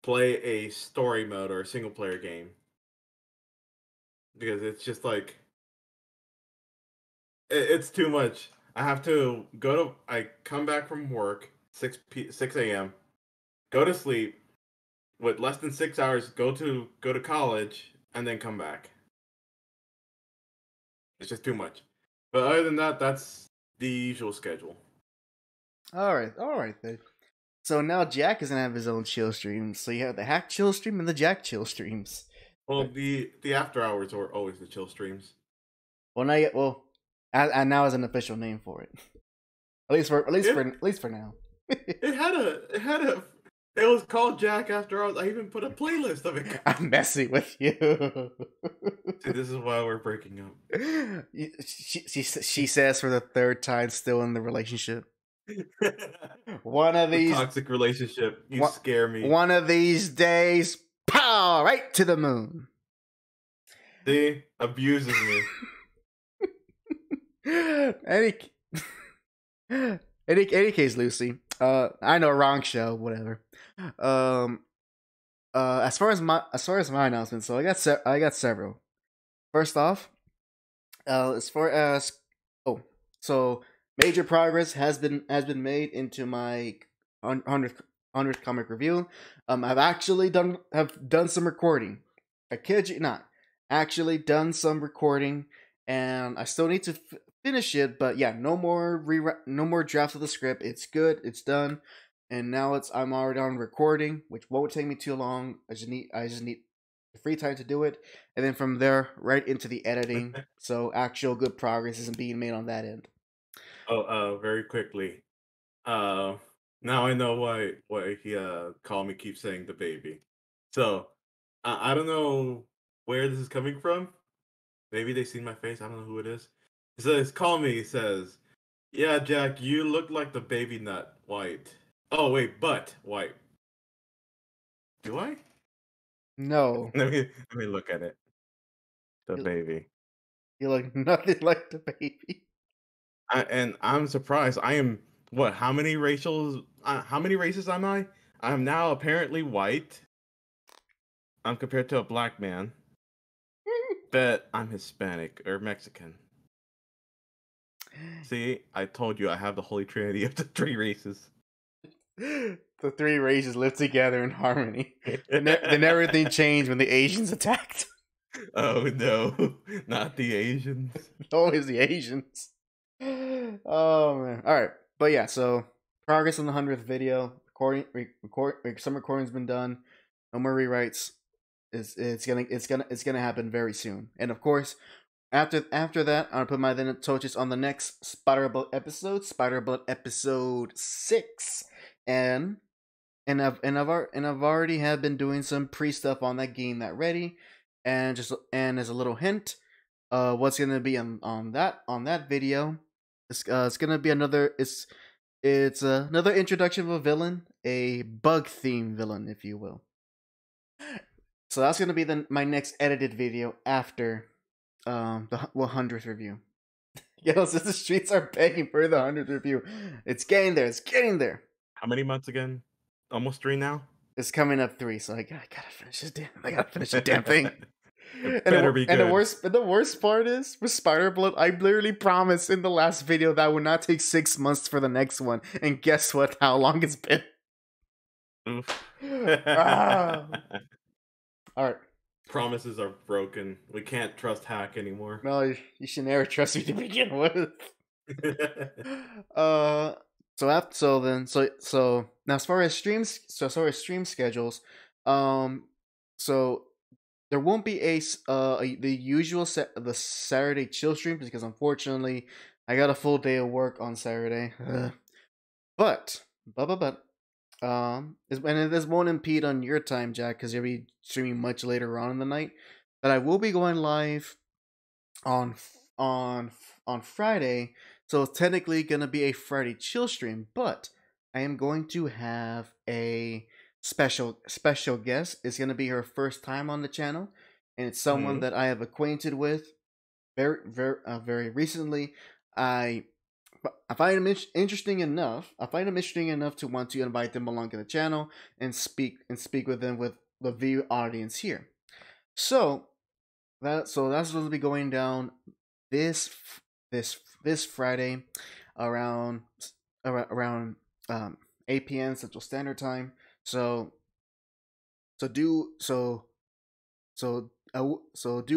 play a story mode or a single player game, because it's just like it's too much. I have to I come back from work 6 a.m. go to sleep with less than 6 hours, go to college, and then come back. It's just too much. But other than that, that's the usual schedule. All right then. So now Jack is gonna have his own chill stream. So you have the Hack chill stream and the Jack chill streams. Well, the after hours are always the chill streams. And now is an official name for it. At least for now. It had It was called Jack after all. I even put a playlist of it. I'm messing with you. See, this is why we're breaking up. She says for the third time, still in the relationship. One of these toxic relationship. You scare me. One of these days, pow, right to the moon. See, abuses me. any case, Lucy. I know, wrong show, whatever. As far as my announcements, so I got several. First off, as far as so major progress has been made into my 100th comic review. I've actually done some recording. I kid you not, actually done some recording, and I still need to finish it. But yeah, no more drafts of the script. It's good. It's done, and now I'm already on recording, which won't take me too long. I just need free time to do it, and then from there right into the editing. So actual good progress isn't being made on that end. Very quickly. Now I know why he called me keep saying the baby. So I don't know where this is coming from. Maybe they seen my face. I don't know who it is. He says, call me. He says, yeah, Jack, you look like the baby nut white. Oh wait, but white. Do I? No. Let me look at it. The baby. You look nothing like the baby. And I'm surprised. I am what? How many races am I? I'm now apparently white. I'm compared to a black man. Bet I'm Hispanic or Mexican. See, I told you I have the holy trinity of the three races. The three races live together in harmony. Then everything changed when the Asians attacked. Oh no, not the Asians. Always the Asians. Oh man. Alright. But yeah, so progress on the 100th video. Some recording's been done. No more rewrites. It's gonna happen very soon. And of course, after that, I'll put my then touches on the next Spider-Bullet episode 6. And I've already have been doing some pre-stuff on that game that ready. And as a little hint, what's gonna be on that video? It's gonna be another another introduction of a villain, a bug theme villain, if you will. So that's gonna be my next edited video after the 100th review. Yo, since the streets are begging for the 100th review, it's getting there. It's getting there. How many months again? Almost 3 now. It's coming up 3, so I gotta finish this damn. I gotta finish the damn thing. Be good. And the worst part is with Spider-Bullet, I literally promised in the last video that would not take 6 months for the next one, and guess what? How long it's been? Ah. All right. Promises are broken. We can't trust Hack anymore. No, you should never trust me to begin with. So now as far as streams schedules, so there won't be the usual the Saturday chill stream because unfortunately I got a full day of work on Saturday. But this won't impede on your time, Jack, because you'll be streaming much later on in the night. But I will be going live on Friday, so it's technically gonna be a Friday chill stream. But I am going to have a special guest. It's gonna be her first time on the channel, and it's someone that I have acquainted with very recently. I find him interesting enough. To want to invite them along to the channel and speak with them with the view audience here. So that's going to be going down this Friday around 8 p.m. Central Standard Time. So do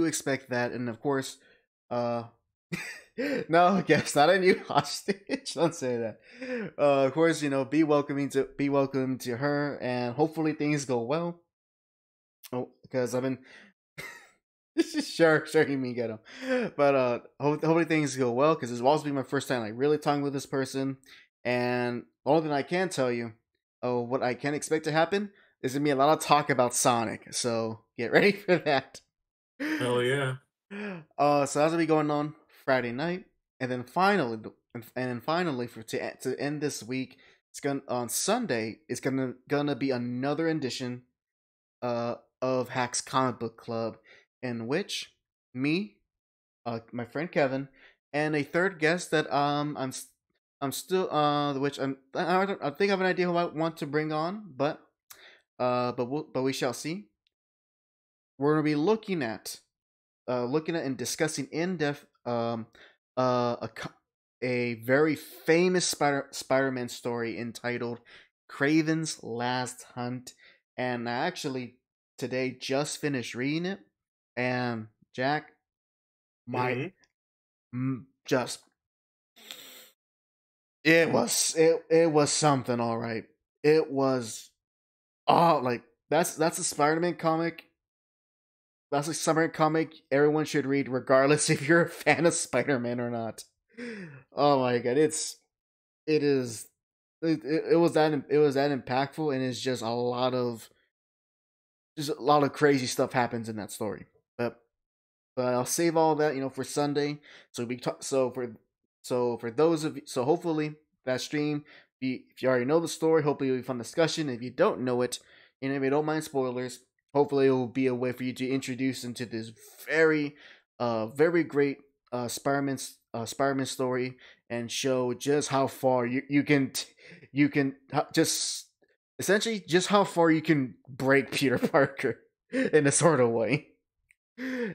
expect that, and of course, no, guess not a new hostage. Don't say that. Of course, be welcome to her, and hopefully things go well. Oh, because I've been sure you mean get him, but hopefully things go well because this will also be my first time like really talking with this person, and the only thing I can tell you what I can expect to happen is gonna be a lot of talk about Sonic. So get ready for that. Hell yeah. So that's gonna be going on Friday night, and then finally to end this week, it's gonna on Sunday. It's gonna be another edition, of Hack's Comic Book Club, in which me, my friend Kevin, and a third guest that I'm still which I think I have an idea who I want to bring on, but we shall see. We're gonna be looking at and discussing in depth a very famous Spider-Man story entitled Kraven's Last Hunt, and I actually today just finished reading it, and Jack, my just it was something, all right. It was like that's a Spider-Man comic. That's a Spider-Man comic everyone should read, regardless if you're a fan of Spider-Man or not. Oh my god, it was that impactful, and it's just a lot of crazy stuff happens in that story. But I'll save all that, for Sunday. For those of you, so hopefully that stream, if you already know the story, hopefully it'll be a fun discussion. If you don't know it, and if you don't mind spoilers, hopefully it will be a way for you to introduce into this very, very great Spider-Man story, and show just how far you can just essentially just how far you can break Peter Parker in a sort of way.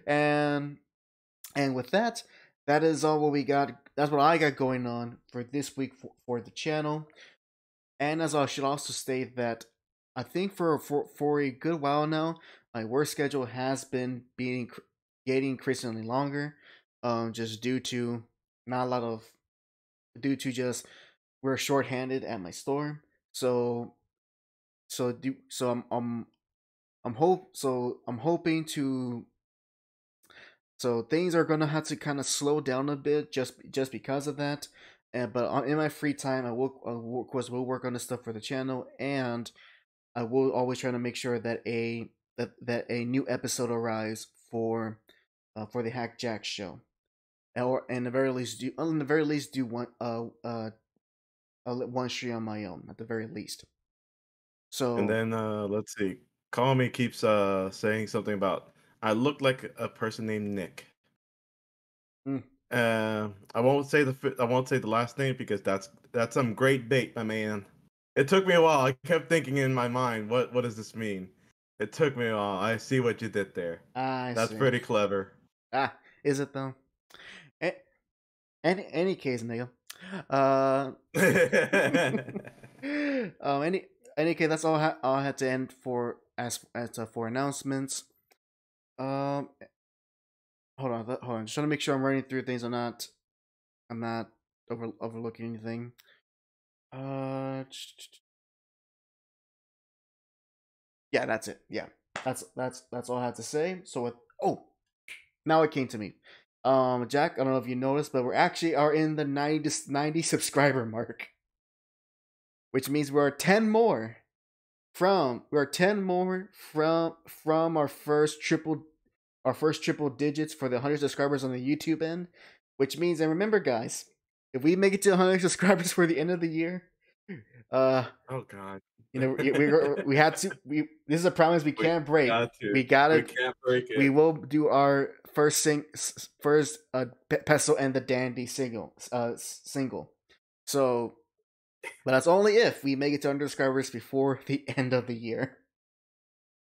And with that, that is all what we got. That's what I got going on for this week for the channel. And as I should also state that I think for a good while now, my work schedule has been getting increasingly longer, just due to just we're shorthanded at my store. I'm hoping to. So things are gonna have to kind of slow down a bit, just because of that. But in my free time, I will of course will work on this stuff for the channel, and I will always try to make sure that a new episode arrives for the JAC Show, or in the very least do one stream on my own at the very least. So And then let's see. Call Me keeps saying something about I look like a person named Nick. I won't say the last name because that's some great bait, my man. It took me a while. I kept thinking in my mind, what does this mean? It took me a while. I see what you did there. That's pretty clever. Is it though? Any case, nigga. Any case, that's all I had to end for for announcements. Hold on. Just trying to make sure I'm running through things. I'm not overlooking anything. Yeah, that's it. Yeah, that's all I have to say. So now it came to me. Jack, I don't know if you noticed, but we're actually in the 90 subscriber mark, which means we're 10 more from our first triple digits for the 100 subscribers on the YouTube end, which means, and remember guys, if we make it to 100 subscribers for the end of the year, oh god, we had to. This is a promise we can't break. We can't break it. We will do our first Peso and the Dandy single. So, but that's only if we make it to 100 subscribers before the end of the year.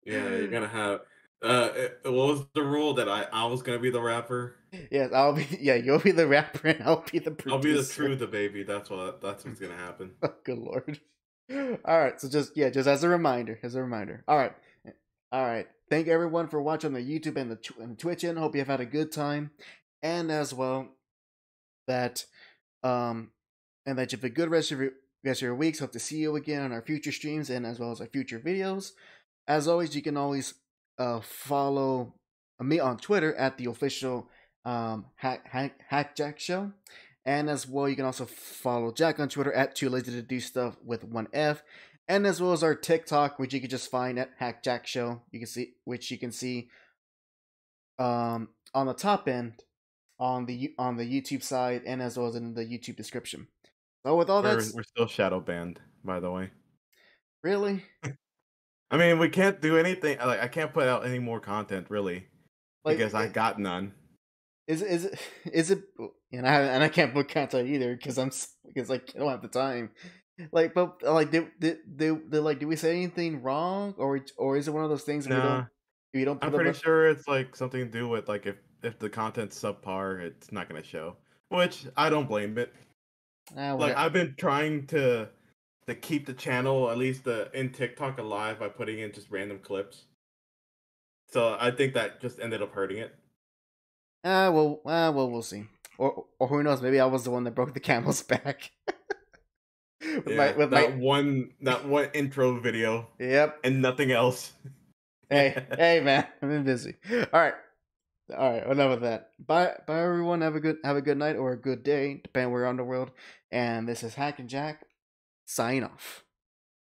Yeah, you're gonna have. What was the rule that I was gonna be the rapper? Yes, I'll be. Yeah, you'll be the rapper and I'll be the producer. I'll be the baby. That's what's gonna happen. Oh, good lord. All right, so just as a reminder. All right. Thank everyone for watching on the YouTube and the Twitch end. Hope you have had a good time, and as well that and that you have a good rest of your weeks. Hope to see you again on our future streams and as well as our future videos. As always, you can always follow me on Twitter at the official HAC Show. And as well, you can also follow Jack on Twitter at Too Lazy to Do Stuff with 1F. and as well as our TikTok, which you can just find at HAC Show. You can see on the top end on the YouTube side, and as well as in the YouTube description. So with all that, We're still shadow banned, by the way. really, I mean, we can't do anything. Like, I can't put out any more content, really, like, because I got none. is it? And I can't book content either because like I don't have the time. Like, but like, did we say anything wrong, or is it one of those things Nah, we don't? I'm pretty sure it's like something to do with like if the content's subpar, it's not gonna show. Which I don't blame it. Like I've been trying to keep the channel at least in TikTok alive by putting in just random clips. So I think that just ended up hurting it. Well, we'll see. Or who knows? Maybe I was the one that broke the camel's back. That one intro video. Yep. And nothing else. Hey, man, I've been busy. All right. Enough of that. Bye, everyone. Have a good night or a good day, depending where you're on the world. And this is Hack and Jack. Sign off.